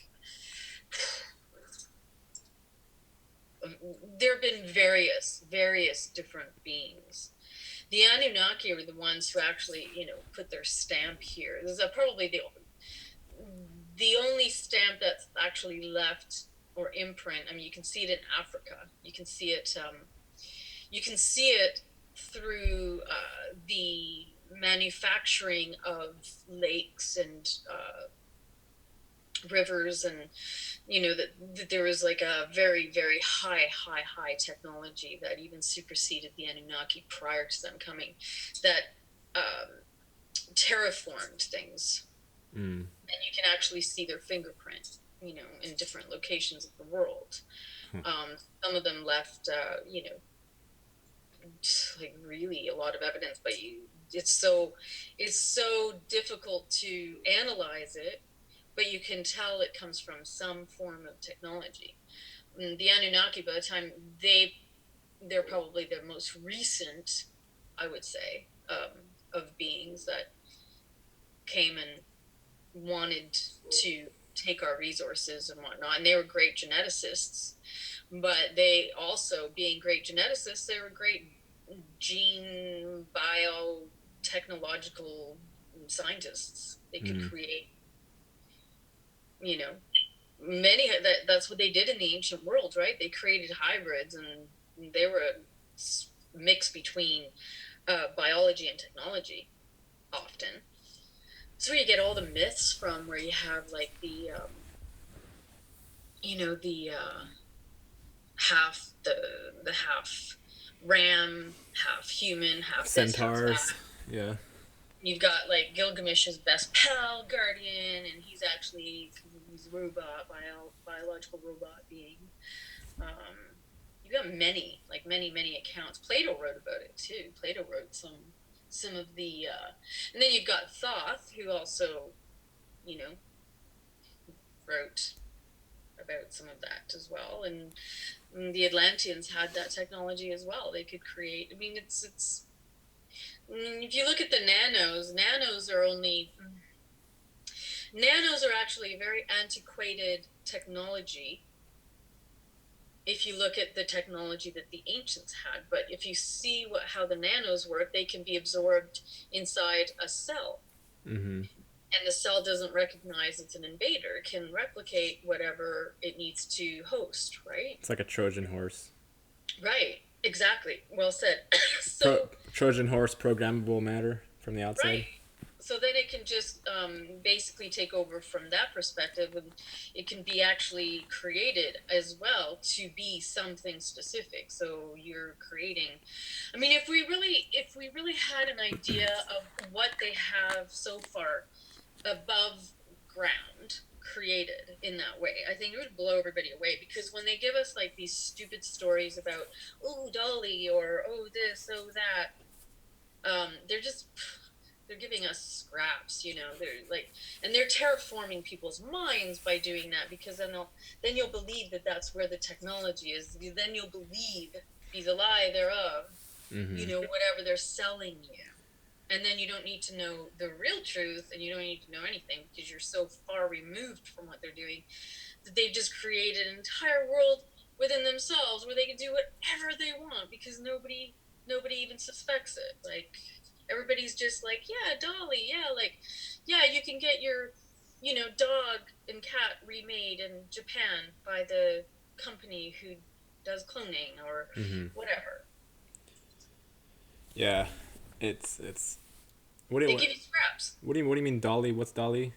B: there have been various different beings. The Anunnaki were the ones who actually, put their stamp here. This is probably the only stamp that's actually left or imprint. I mean, you can see it in Africa. You can see it. You can see it through the manufacturing of lakes and rivers, and that there was like a very very high technology that even superseded the Anunnaki prior to them coming, that terraformed things, and you can actually see their fingerprint in different locations of the world. Some of them left like really a lot of evidence, but it's so difficult to analyze it, but you can tell it comes from some form of technology. The Anunnaki, by the time they're probably the most recent, I would say, of beings that came and wanted to take our resources and whatnot. And they were great geneticists, but they also, being great geneticists, they were great gene biotechnological scientists. They could create, you know, that's what they did in the ancient world, right? They created hybrids, and they were a mix between biology and technology often. So you get all the myths from, where you have like the half the half ram, half human, half
A: centaurs.
B: This, half that.
A: Yeah.
B: You've got like Gilgamesh's best pal, Guardian, and he's actually he's a robot, biological robot being. You've got many accounts. Plato wrote about it too. Plato wrote some of the, and then you've got Thoth, who also, wrote about some of that as well. And the Atlanteans had that technology as well. They could create. I mean, it's. If you look at the nanos are actually a very antiquated technology. If you look at the technology that the ancients had, but if you see how the nanos work, they can be absorbed inside a cell.
A: Mm-hmm.
B: And the cell doesn't recognize it's an invader. It can replicate whatever it needs to host, right?
A: It's like a Trojan horse.
B: Right, exactly. Well said.
A: Trojan horse programmable matter from the outside.
B: Right. So then it can just basically take over from that perspective, and it can be actually created as well to be something specific. So you're creating. I mean, if we really had an idea of what they have so far above ground created in that way, I think it would blow everybody away, because when they give us like these stupid stories about, oh, Dolly, or oh this, oh that, they're giving us scraps, they're like, and they're terraforming people's minds by doing that, because then you'll believe that that's where the technology is. Then you'll believe, be the lie thereof, whatever they're selling you. And then you don't need to know the real truth, and you don't need to know anything, because you're so far removed from what they're doing that they've just created an entire world within themselves where they can do whatever they want, because nobody even suspects it. Like, everybody's just like, yeah, Dolly, yeah, like, yeah, you can get your, dog and cat remade in Japan by the company who does cloning or whatever.
A: Yeah, it's. What do
B: they
A: you
B: give you scraps.
A: What do you mean, Dolly? What's Dolly?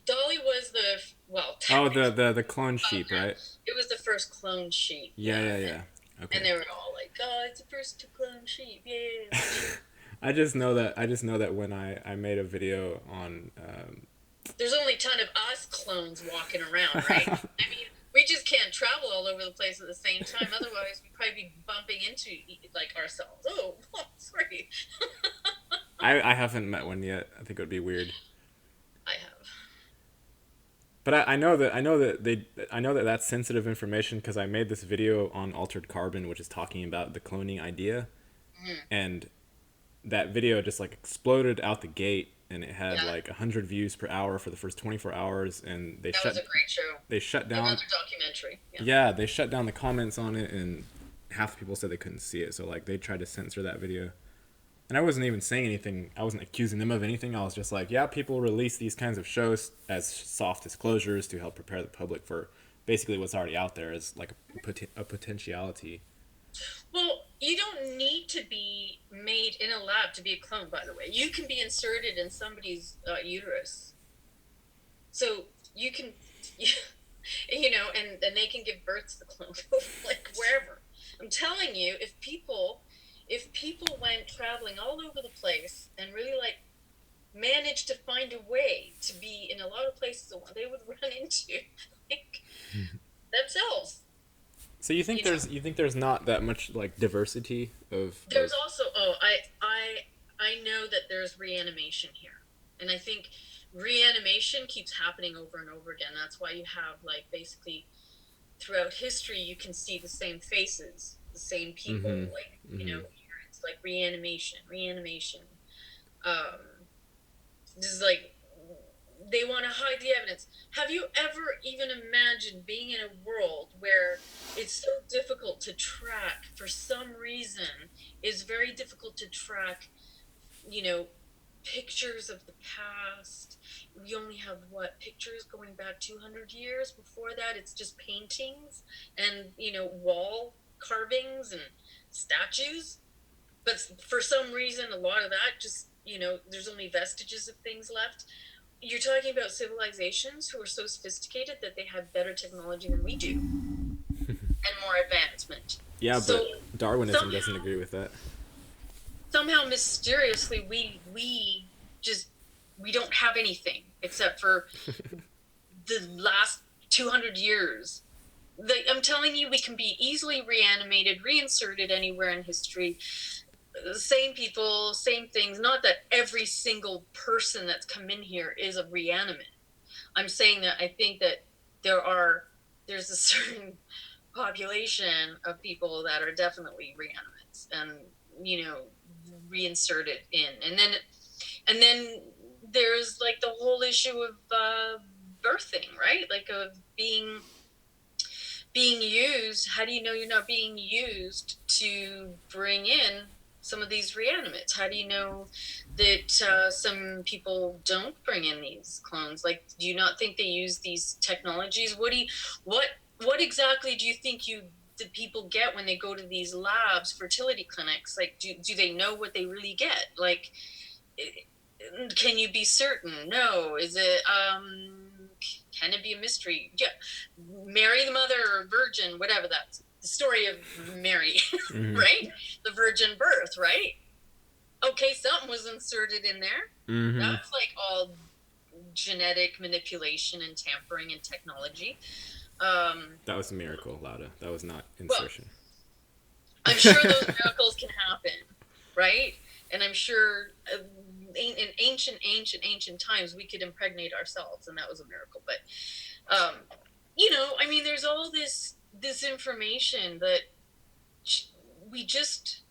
B: Dolly was
A: the clone sheep, right?
B: It was the first clone sheep.
A: Yeah. Okay.
B: And they were all like, "Oh, it's the first to clone sheep, yeah."
A: I just know that when I made a video on.
B: There's only a ton of us clones walking around, right? I mean, we just can't travel all over the place at the same time. Otherwise, we'd probably be bumping into like ourselves. Oh, sorry.
A: I haven't met one yet. I think it would be weird.
B: I have.
A: But I know that that's sensitive information, because I made this video on Altered Carbon, which is talking about the cloning idea, and that video just like exploded out the gate, and it had like 100 views per hour for the first 24 hours, and that was a great show. They shut down
B: another documentary.
A: Yeah, they shut down the comments on it, and half the people said they couldn't see it, so like they tried to censor that video. And I wasn't even saying anything. I wasn't accusing them of anything. I was just like, yeah, people release these kinds of shows as soft disclosures to help prepare the public for basically what's already out there as like a potentiality.
B: Well, you don't need to be made in a lab to be a clone, by the way. You can be inserted in somebody's uterus. So you can, and they can give birth to the clone, like wherever. I'm telling you, if people went traveling all over the place and really like managed to find a way to be in a lot of places they would run into like themselves.
A: So you think there's not that much like diversity of?
B: There's also I know that there's reanimation here, and I think reanimation keeps happening over and over again. That's why you have like basically throughout history you can see the same faces, the same people, like it's like reanimation. This is like they want to hide the evidence. Have you ever even imagined being in a world where it's so difficult to track, for some reason, it's very difficult to track, you know, pictures of the past. We only have what, pictures going back 200 years. Before that it's just paintings and, you know, wall carvings and statues. But for some reason a lot of that just, you know, there's only vestiges of things left. You're talking about civilizations who are so sophisticated that they have better technology than we do and more advancement.
A: Yeah,
B: So
A: but Darwinism doesn't agree with that.
B: somehow mysteriously we don't have anything except for the last 200 years. I'm telling you, we can be easily reanimated, reinserted anywhere in history. Same people, same things. Not that every single person that's come in here is a reanimate. I'm saying that I think that there's a certain population of people that are definitely reanimates and, you know, reinserted in. And then there's like the whole issue of birthing, right? Like of being used. How do you know you're not being used to bring in some of these reanimates? How do you know that some people don't bring in these clones? Like, do you not think they use these technologies? What exactly do you think the people get when they go to these labs, fertility clinics? Like, do they know what they really get? Like, can you be certain? No. Is it can it be a mystery? Yeah. Mary the mother or virgin, whatever, that's the story of Mary,
A: Mm-hmm.
B: right? The virgin birth, right? Okay, something was inserted in there.
A: Mm-hmm.
B: That's like all genetic manipulation and tampering and technology.
A: That was a miracle, Lauda. That was not
B: Well,
A: insertion.
B: I'm sure those miracles can happen, right? And I'm sure in ancient times we could impregnate ourselves, and that was a miracle. But you know, I mean, there's all this information that we just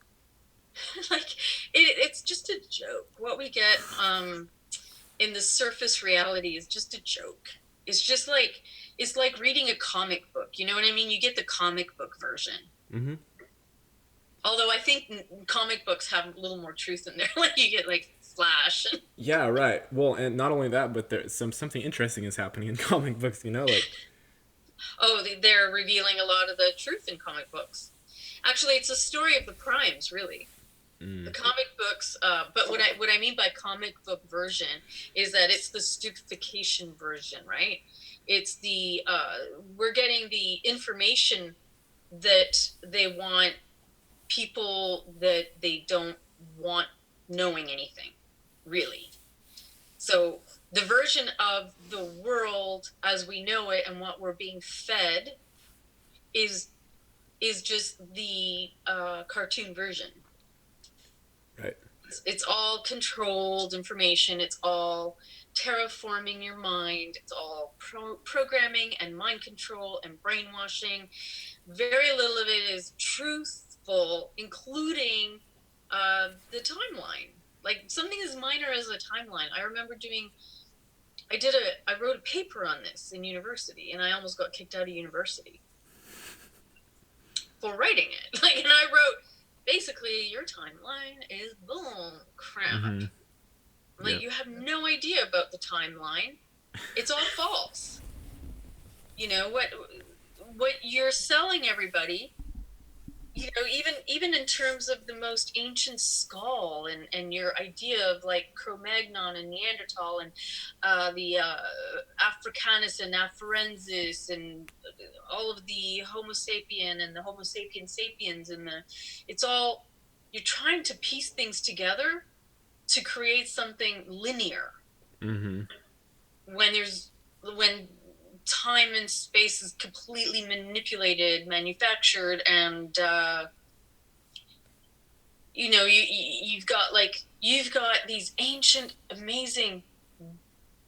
B: like. It's just a joke. What we get in the surface reality is just a joke. It's like reading a comic book. You know what I mean? You get the comic book version.
A: Mm-hmm.
B: Although I think comic books have a little more truth in there. Like you get like Flash.
A: Yeah, right. Well, and not only that, but there's something interesting is happening in comic books. You know, like
B: Oh, they're revealing a lot of the truth in comic books. Actually, it's a story of the primes, really. The comic books, but what I mean by comic book version is that it's the stupefaction version, right? It's the we're getting the information that they want people that they don't want knowing anything, really. So the version of the world as we know it and what we're being fed is just the cartoon version.
A: right.
B: It's all controlled information. It's all terraforming your mind. It's all programming and mind control and brainwashing. Very little of it is truthful, including the timeline. Like something as minor as a timeline. I remember I wrote a paper on this in university, and I almost got kicked out of university for writing it. Like, and I wrote, basically, your timeline is bull crap.
A: Mm-hmm.
B: Like,
A: Yep.
B: you have no idea about the timeline. It's all false. You know what you're selling everybody. You know, even in terms of the most ancient skull and your idea of like Cro-Magnon and Neanderthal and the Africanus and Afarensis and all of the Homo sapien and the Homo sapien sapiens and it's all, you're trying to piece things together to create something linear.
A: Mm-hmm.
B: When time and space is completely manipulated, manufactured, and you know, you've got these ancient, amazing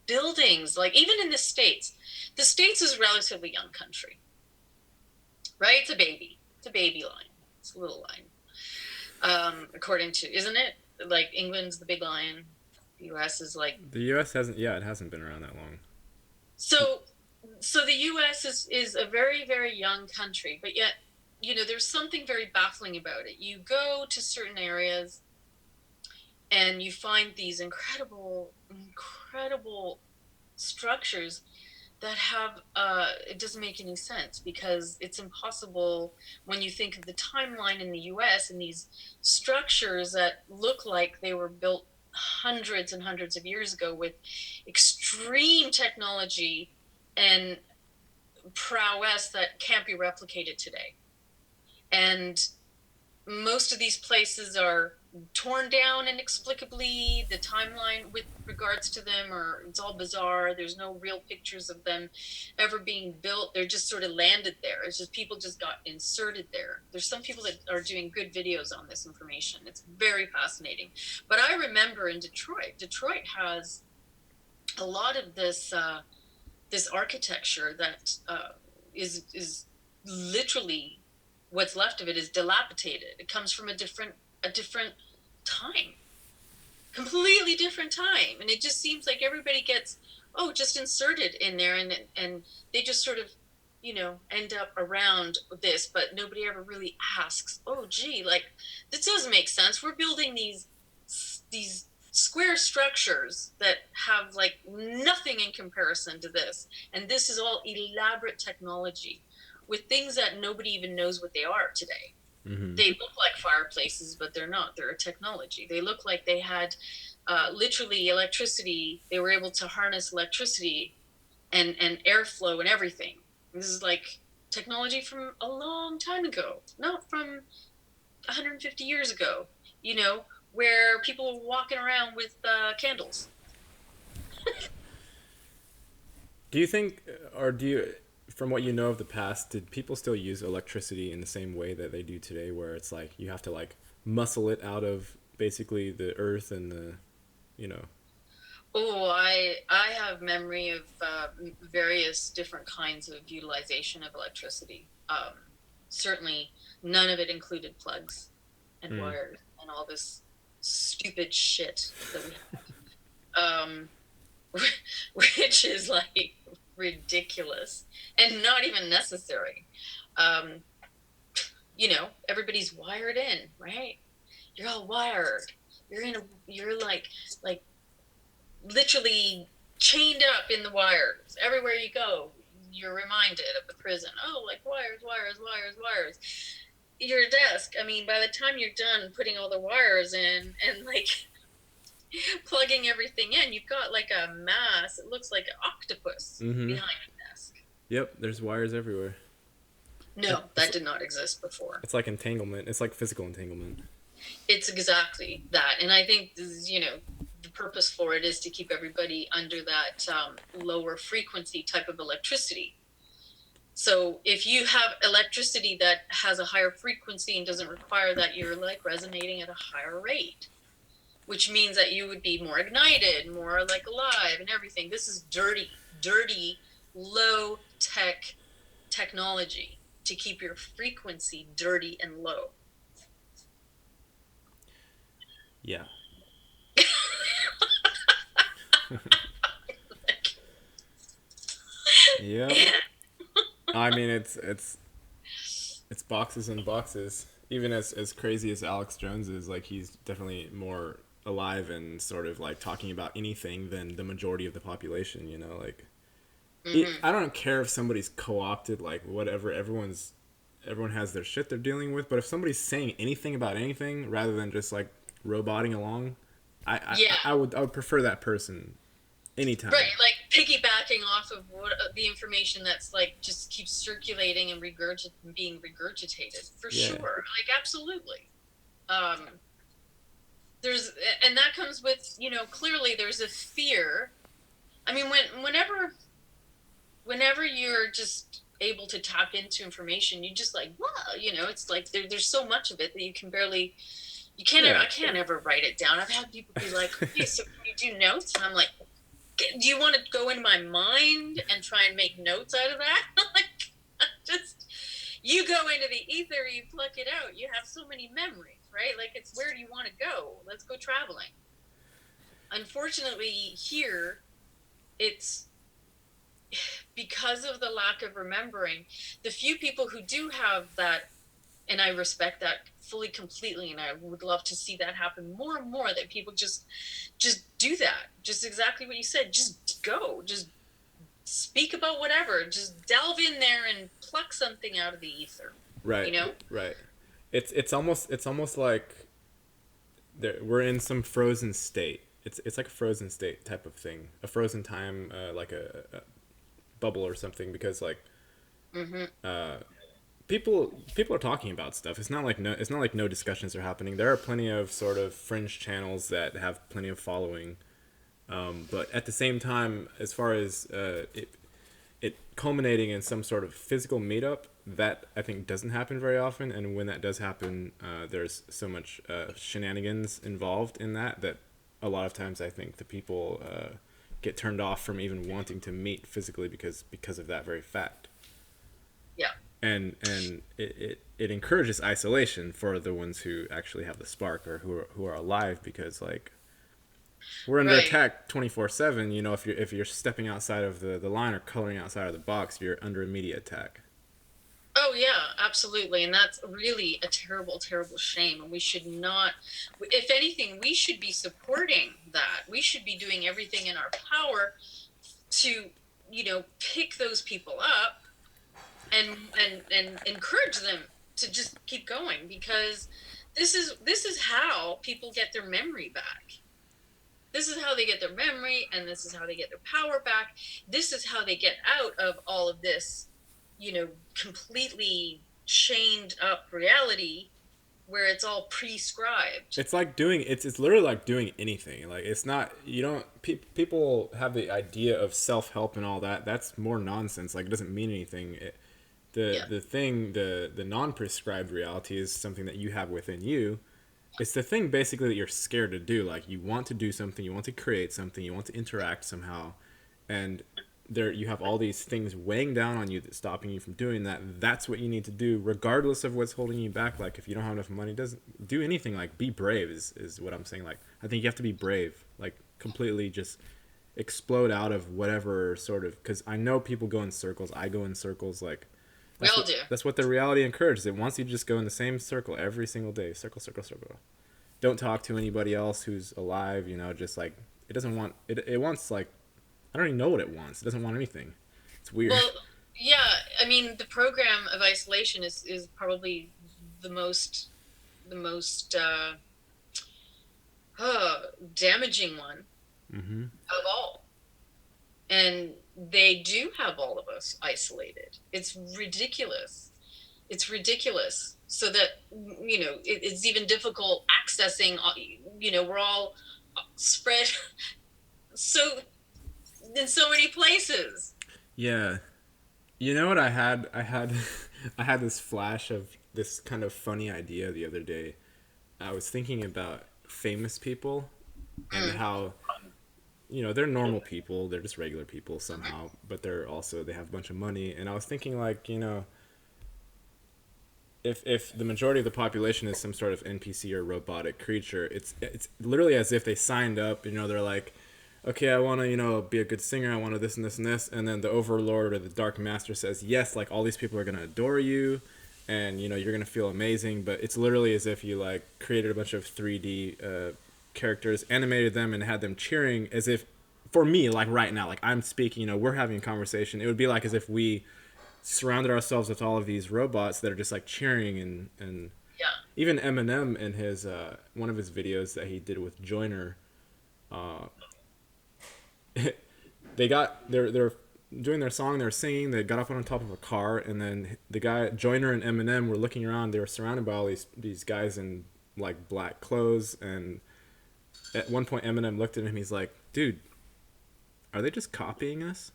B: buildings. Like even in the States is a relatively young country, right? It's a baby line. It's a little line, according to, isn't it? Like England's the big lion. The U.S. is like
A: The U.S. hasn't. Yeah, it hasn't been around that long.
B: so. So the U.S. is a very very young country, but yet there's something very baffling about it. You go to certain areas and you find these incredible structures that have it doesn't make any sense because it's impossible when you think of the timeline in the US and these structures that look like they were built hundreds and hundreds of years ago with extreme technology and prowess that can't be replicated today. And most of these places are torn down inexplicably. The timeline with regards to them it's all bizarre. There's no real pictures of them ever being built. They're just sort of landed there. It's just people just got inserted there. There's some people that are doing good videos on this information. It's very fascinating. But I remember in Detroit has a lot of this this architecture that is literally, what's left of it is dilapidated. It comes from a different time, completely different time, and it just seems like everybody gets just inserted in there, and they just sort of end up around this, but nobody ever really asks, oh gee, like this doesn't make sense. We're building these square structures that have like nothing in comparison to this, and this is all elaborate technology with things that nobody even knows what they are today.
A: Mm-hmm.
B: They look like fireplaces, but they're not. They're a technology. They look like they had literally electricity. They were able to harness electricity and airflow and everything. This is like technology from a long time ago, not from 150 years ago, where people were walking around with candles.
A: Do you think, or do you, from what you know of the past, did people still use electricity in the same way that they do today, where it's like you have to like muscle it out of basically the earth and the.
B: Oh, I have memory of various different kinds of utilization of electricity. Certainly, none of it included plugs and wires and all this stupid shit that we have, which is like ridiculous and not even necessary. Everybody's wired in, right? You're all wired. You're like literally chained up in the wires. Everywhere you go, you're reminded of the prison. Oh, like wires. Your desk, I mean, by the time you're done putting all the wires in and like plugging everything in, you've got like a mass. It looks like an octopus behind the desk.
A: Yep, there's wires everywhere.
B: No, that did not exist before.
A: It's like entanglement. It's like physical entanglement.
B: It's exactly that. And I think, the purpose for it is to keep everybody under that lower frequency type of electricity. So if you have electricity that has a higher frequency and doesn't require that you're like resonating at a higher rate, which means that you would be more ignited, more like alive and everything. This is dirty, low technology to keep your frequency dirty and low.
A: Yeah. Yeah. I mean, it's boxes and boxes. Even as crazy as Alex Jones is, like, he's definitely more alive and sort of like talking about anything than the majority of the population. Like I don't care if somebody's co-opted, like whatever. Everyone has their shit they're dealing with, but if somebody's saying anything about anything rather than just like roboting along, I would prefer that person anytime.
B: Right, like piggybacking off of what the information that's like just keeps circulating and being regurgitated for sure. Like absolutely. And that comes with clearly there's a fear. I mean, whenever you're just able to tap into information, you just like it's like there's so much of it that you can barely. I can't ever write it down. I've had people be like, okay, so can you do notes? And I'm like, do you want to go into my mind and try and make notes out of that? Like, just, you go into the ether, you pluck it out. You have so many memories, right? Like, it's where do you want to go? Let's go traveling. unfortunately here, it's because of the lack of remembering. The few people who do have that, and I respect that fully, completely, and I would love to see that happen more and more, that people just do that. Just exactly what you said. Just go. Just speak about whatever. Just delve in there and pluck something out of the ether.
A: Right.
B: You know?
A: Right. It's almost like we're in some frozen state. It's like a frozen state type of thing. A frozen time, like a bubble or something, because like people are talking about stuff. It's not like no discussions are happening. There are plenty of sort of fringe channels that have plenty of following, but at the same time, as far as it culminating in some sort of physical meetup, that I think doesn't happen very often. And when that does happen, there's so much shenanigans involved in that a lot of times I think the people get turned off from even wanting to meet physically because of that very fact.
B: Yeah.
A: And it encourages isolation for the ones who actually have the spark, or who are alive, because like we're under attack 24/7. You know, if you're stepping outside of the line or coloring outside of the box, you're under immediate attack.
B: Oh yeah, absolutely. And that's really a terrible, terrible shame. And we should not, if anything, we should be supporting that. We should be doing everything in our power to, pick those people up and encourage them to just keep going, because this is how people get their memory back. This is how they get their memory, and this is how they get their power back. This is how they get out of all of this, completely chained up reality where it's all prescribed.
A: It's like it's literally like doing anything. Like, it's not, people have the idea of self-help and all that. That's more nonsense. Like, it doesn't mean anything. The non-prescribed reality is something that you have within you. It's the thing basically that you're scared to do. Like, you want to do something, you want to create something, you want to interact somehow, and there you have all these things weighing down on you that's stopping you from doing that. That's what you need to do, regardless of what's holding you back. Like, if you don't have enough money, doesn't do anything. Like, be brave is what I'm saying. Like, I think you have to be brave. Like, completely just explode out of whatever sort of, because I know people go in circles. I go in circles. Like,
B: We all do.
A: That's what the reality encourages. It wants you to just go in the same circle every single day. Circle, circle, circle. Don't talk to anybody else who's alive. Just like, it doesn't want it. It wants, like, I don't even know what it wants. It doesn't want anything. It's weird.
B: Well, yeah. I mean, the program of isolation is probably the most damaging one of all. And they do have all of us isolated. It's ridiculous. So that, it's even difficult accessing, we're all spread so in so many places.
A: Yeah. You know what I had I had this flash of this kind of funny idea the other day. I was thinking about famous people and how they're normal people, they're just regular people somehow, but they have a bunch of money. And I was thinking, like, if the majority of the population is some sort of NPC or robotic creature, it's literally as if they signed up. They're like, okay, I want to, be a good singer. I want to this and this and this. And then the overlord or the dark master says, yes, like, all these people are going to adore you, and, you're going to feel amazing. But it's literally as if you, like, created a bunch of 3D characters, animated them, and had them cheering as if, for me, like, right now, like, I'm speaking, we're having a conversation. It would be like as if we surrounded ourselves with all of these robots that are just, like, cheering. And
B: Yeah.
A: Even Eminem in his, one of his videos that he did with Joyner, they're doing their song, they're singing, they got up on top of a car, and then the guy Joyner and Eminem were looking around. They were surrounded by all these guys in, like, black clothes, and at one point Eminem looked at him, he's like, dude, are they just copying us?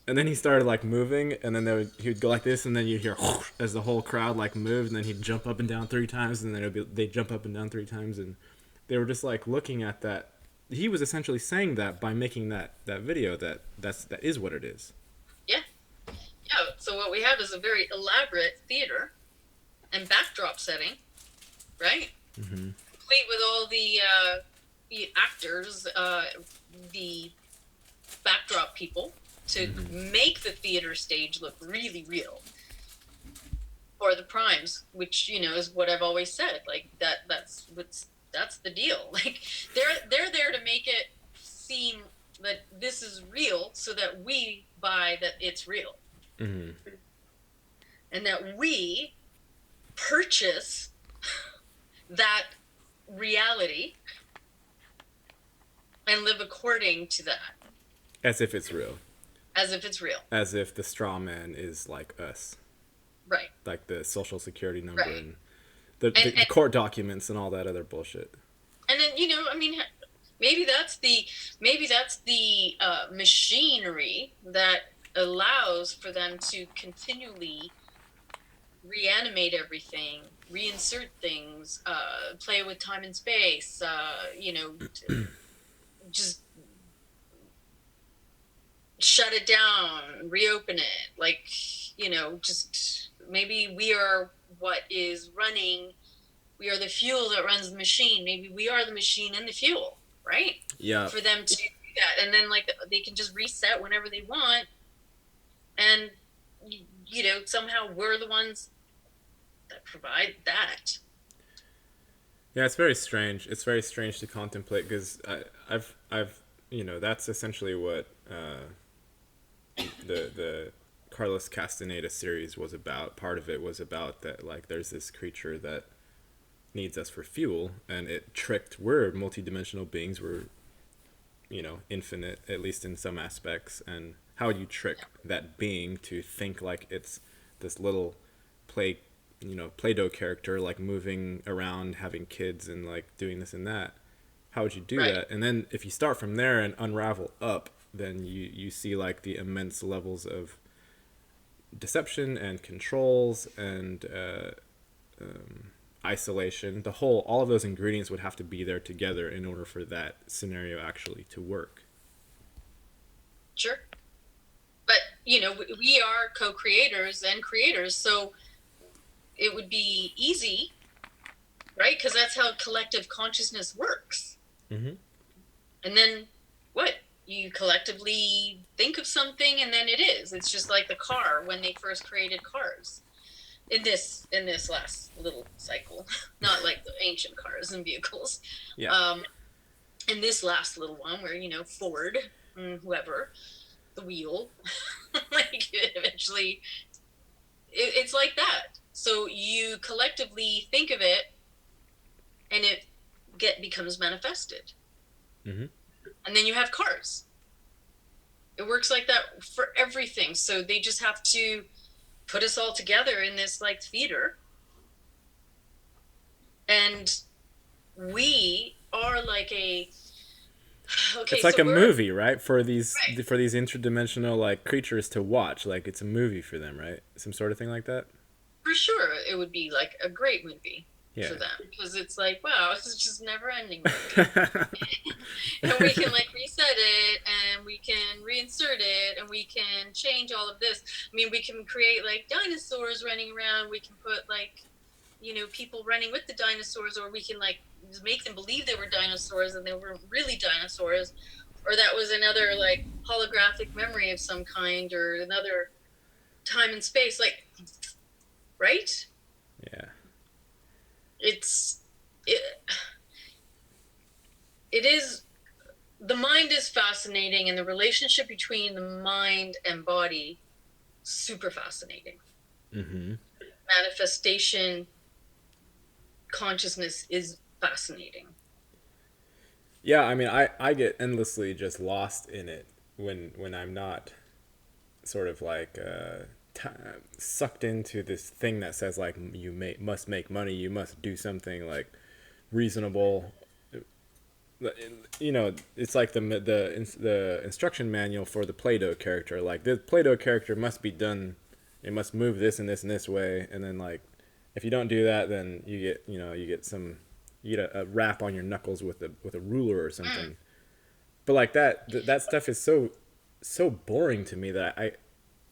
A: And then he started, like, moving, and then he would go like this, and then you'd hear whoosh, as the whole crowd, like, moved, and then he'd jump up and down 3 times, and then they'd jump up and down 3 times, and they were just, like, looking at that. He was essentially saying that by making that video, that is what it is.
B: Yeah. So what we have is a very elaborate theater and backdrop setting, right?
A: Mm-hmm.
B: Complete with all the actors, the backdrop people, to make the theater stage look really real. Or the primes, which is what I've always said. Like that's the deal. Like they're there to make it seem that this is real, so that we buy that it's real, and that we purchase that reality and live according to that.
A: As if it's real.
B: As if it's real.
A: As if the straw man is like us.
B: Right.
A: Like the social security number,
B: right.
A: and the court documents and all that other bullshit.
B: And then, maybe that's the machinery that allows for them to continually reanimate everything, reinsert things, play with time and space, just shut it down, reopen it, like, just maybe we are what is running, we are the fuel that runs the machine, maybe we are the machine and the fuel, right?
A: Yeah.
B: For them to do that, and then like they can just reset whenever they want, and somehow we're the ones that provide that.
A: Yeah, it's very strange. It's very strange to contemplate, because I've that's essentially what the Carlos Castaneda series was about. Part of it was about that, like, there's this creature that needs us for fuel, and it tricked. We're multidimensional beings. We're infinite, at least in some aspects. And how do you trick that being to think like it's this little Play-Doh character, like moving around, having kids, and like doing this and that? How would you do that? And then if you start from there and unravel up, then you see like the immense levels of deception and controls and isolation. All of those ingredients would have to be there together in order for that scenario actually to work.
B: Sure. But we are co-creators and creators, so it would be easy, right? Because that's how collective consciousness works.
A: Mm-hmm.
B: And then what? You collectively think of something, and then it is. It's just like the car when they first created cars. In this last little cycle, not like the ancient cars and vehicles.
A: Yeah.
B: In this last little one, where Ford, whoever, the wheel, like eventually, it's like that. So you collectively think of it, and it becomes manifested.
A: Mm-hmm.
B: And then you have cars. It works like that for everything. So they just have to put us all together in this like theater, and we are like
A: it's like a movie, right? For these interdimensional like creatures to watch, like it's a movie for them, right? Some sort of thing like that.
B: For sure, it would be like a great movie for them, because it's like, wow, this is just never ending movie. And we can like reset it, and we can reinsert it, and we can change all of this. I mean, we can create like dinosaurs running around, we can put like people running with the dinosaurs, or we can like make them believe they were dinosaurs and they were really dinosaurs, or that was another like holographic memory of some kind, or another time and space, like, right?
A: Yeah.
B: It is, the mind is fascinating, and the relationship between the mind and body, super fascinating.
A: Mm-hmm.
B: Manifestation consciousness is fascinating.
A: Yeah, I mean, I get endlessly just lost in it when I'm not sort of like sucked into this thing that says like must make money, you must do something like reasonable. It's like the instruction manual for the Play-Doh character. Like, the Play-Doh character must be done, it must move this and this and this way, and then like if you don't do that, then you get a rap on your knuckles with a ruler or something. But like that stuff is so boring to me that I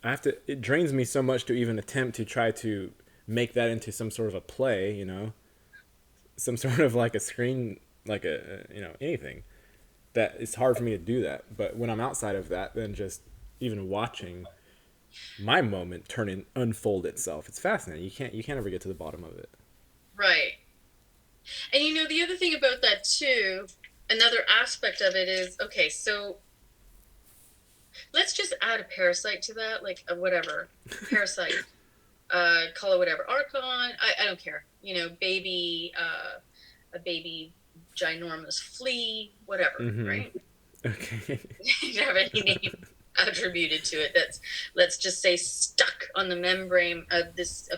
A: have to, it drains me so much to even attempt to try to make that into some sort of a play, some sort of like a screen like anything, that it's hard for me to do that. But when I'm outside of that, then just even watching my moment unfold itself, it's fascinating. You can't ever get to the bottom of it.
B: Right. And the other thing about that too, another aspect of it is, okay, so let's just add a parasite to that, like a whatever parasite, call it whatever, archon. I don't care. Baby, a baby, ginormous flea, whatever, right?
A: Okay.
B: You don't have any name attributed to it. That's, let's just say, stuck on the membrane of this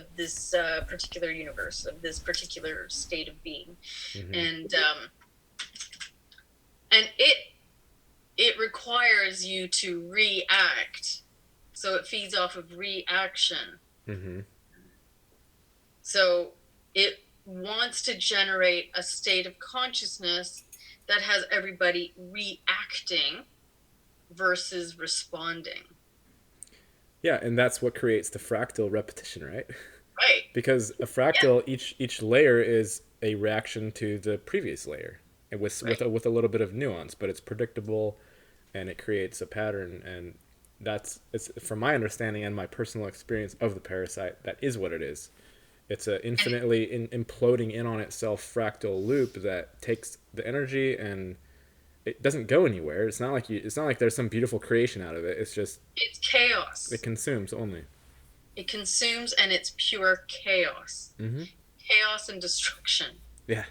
B: particular universe, of this particular state of being, and it requires you to react. So it feeds off of reaction. So it wants to generate a state of consciousness that has everybody reacting versus responding.
A: Yeah, and that's what creates the fractal repetition, right?
B: Right.
A: Because a fractal, each layer is a reaction to the previous layer, and with a little bit of nuance, but it's predictable, and it creates a pattern. And it's from my understanding and my personal experience of the parasite, that is what it is. It's a infinitely imploding in on itself fractal loop that takes the energy and it doesn't go anywhere. It's not like there's some beautiful creation out of it. It's
B: chaos.
A: It consumes only.
B: It consumes, and it's pure chaos. Chaos and destruction.
A: Yeah.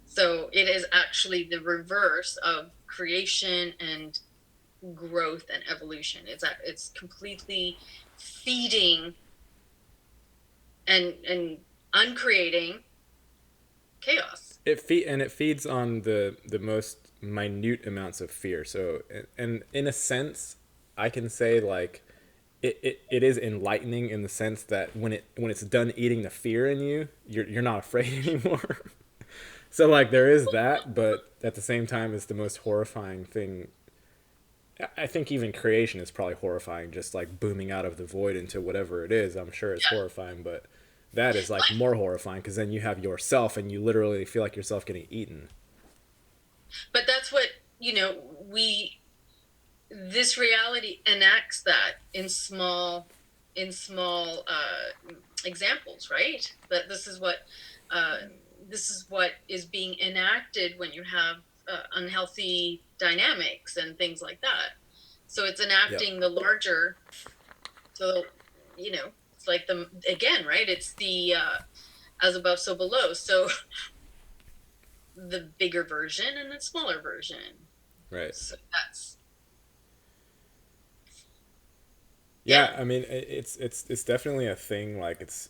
B: So it is actually the reverse of creation and growth and evolution. It's completely feeding and uncreating chaos.
A: It feeds on the most minute amounts of fear. So, and in a sense, I can say like it is enlightening in the sense that when it's done eating the fear in you, you're not afraid anymore. So like there is that, but at the same time, it's the most horrifying thing. I think even creation is probably horrifying, just like booming out of the void into whatever it is. I'm sure it's horrifying, but that is like more horrifying because then you have yourself and you literally feel like yourself getting eaten.
B: But that's what, this reality enacts that in small examples, right? That this is what is being enacted when you have unhealthy dynamics and things like that. So it's enacting the larger. So it's like again, right? It's the as above, so below. So the bigger version and the smaller version.
A: Right.
B: So that's.
A: Yeah, I mean, it's definitely a thing. Like it's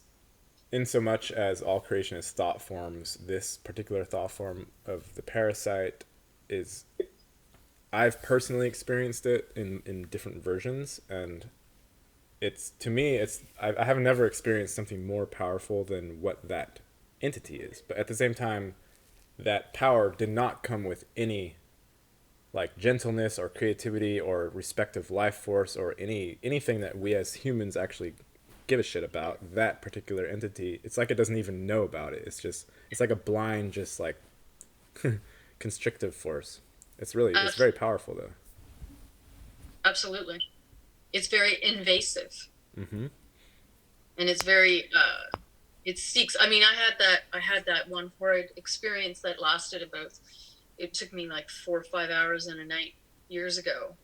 A: in so much as all creation is thought forms. This particular thought form of the parasite is. I've personally experienced it in different versions, and to me I have never experienced something more powerful than what that entity is. But at the same time, that power did not come with any like gentleness or creativity or respect of life force or anything that we as humans actually give a shit about. That particular entity, it's like it doesn't even know about it. It's like a blind, just like constrictive force. It's very powerful though.
B: Absolutely. It's very invasive.
A: Mm-hmm.
B: And it's very it seeks. I mean, I had that one horrid experience that lasted about, it took me like 4 or 5 hours in a night years ago,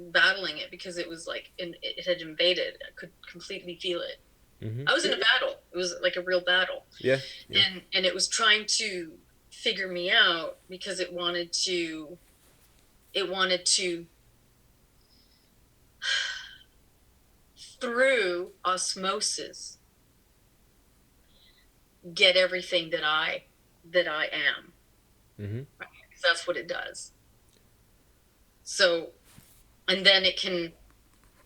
B: battling it because it was like it had invaded. I could completely feel it. Mm-hmm. I was in a battle. It was like a real battle.
A: Yeah.
B: And it was trying to figure me out because it wanted to through osmosis get everything that I am. Mm-hmm. Right? That's what it does. So, and then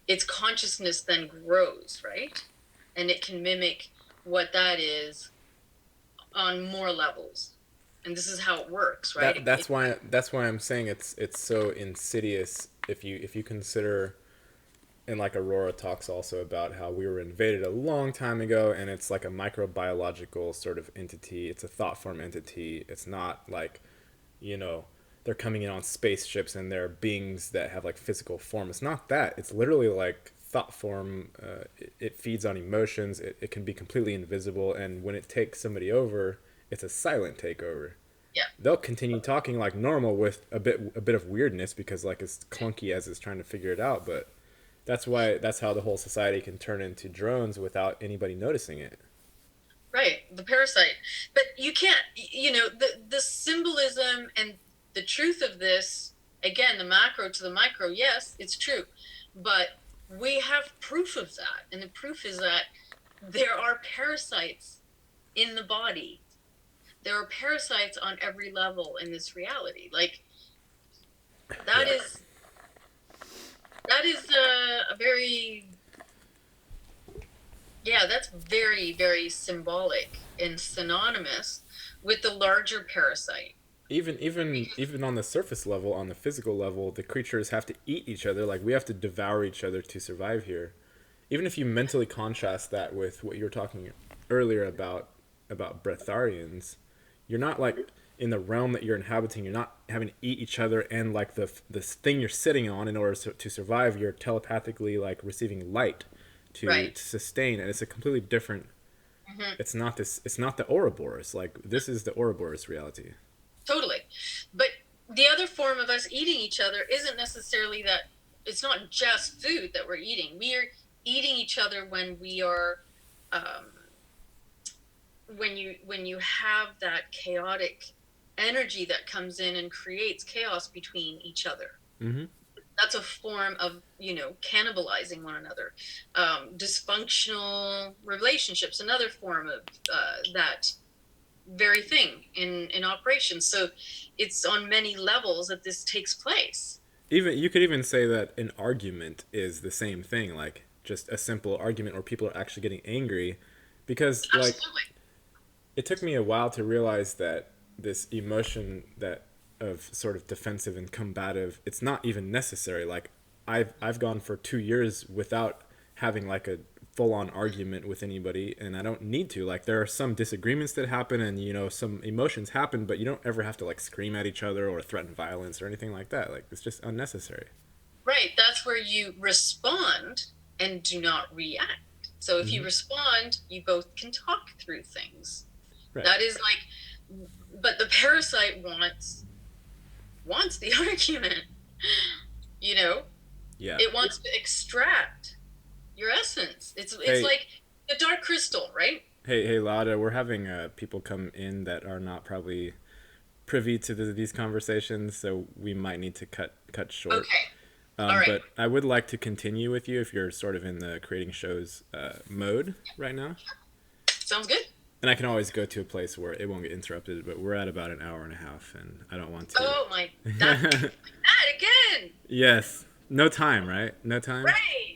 B: its consciousness then grows, right? And it can mimic what that is on more levels. And this is how it works, right?
A: That's why I'm saying it's so insidious if you consider and like Aurora talks also about how we were invaded a long time ago, and it's like a microbiological sort of entity. It's a thought form entity. It's not like, you know, they're coming in on spaceships and they're beings that have like physical form. It's not that. It's literally like thought form. It feeds on emotions. It can be completely invisible, and when it takes somebody over, it's a silent takeover.
B: Yeah.
A: They'll continue talking like normal with a bit of weirdness because like it's clunky as it's trying to figure it out, but that's how the whole society can turn into drones without anybody noticing it.
B: Right, the parasite. But you can't, the symbolism and the truth of this, again, the macro to the micro, yes, it's true. But we have proof of that. And the proof is that there are parasites in the body. There are parasites on every level in this reality. Like, that is a very, that's very, very symbolic and synonymous with the larger parasite.
A: Even on the surface level, on the physical level, the creatures have to eat each other. Like, we have to devour each other to survive here. Even if you mentally contrast that with what you were talking earlier about breatharians, you're not like in the realm that you're inhabiting. You're not having to eat each other, and like the thing you're sitting on in order to survive, you're telepathically like receiving light to sustain, and it's a completely different. Mm-hmm. It's not the Ouroboros. Like, this is the Ouroboros reality.
B: Totally. But the other form of us eating each other isn't necessarily that. It's not just food that we're eating. We are eating each other when we are, when you have that chaotic energy that comes in and creates chaos between each other. Mm-hmm. That's a form of, cannibalizing one another. Dysfunctional relationships, another form of that very thing in operation. So it's on many levels that this takes place.
A: Even you could even say that an argument is the same thing, like just a simple argument where people are actually getting angry, because like it took me a while to realize that this emotion that of sort of defensive and combative, it's not even necessary. Like I've gone for 2 years without having like a full-on argument with anybody, and I don't need to. Like, there are some disagreements that happen, and some emotions happen, but you don't ever have to like scream at each other or threaten violence or anything like that. Like, it's just unnecessary.
B: Right. That's where you respond and do not react. So if you respond, you both can talk through things. Right. That is like, but the parasite wants the argument. Yeah. It wants to extract your essence. It's like the dark crystal, right?
A: Hey, Lauda, we're having people come in that are not probably privy to these conversations, so we might need to cut short.
B: Okay. All right.
A: But I would like to continue with you if you're sort of in the creating shows mode right now.
B: Sounds good.
A: And I can always go to a place where it won't get interrupted, but we're at about an hour and a half, and I don't want to.
B: Oh my! That again.
A: Yes. No time, right? No time.
B: Right.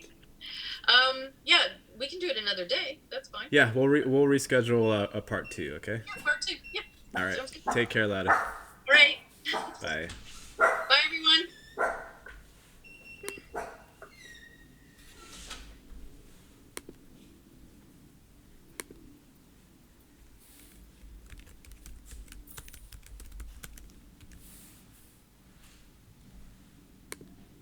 B: Yeah, we can do it another day. That's fine.
A: Yeah, we'll reschedule a part 2, okay?
B: Yeah, part 2, yeah.
A: All right. Take care, Lauda.
B: All right.
A: Bye.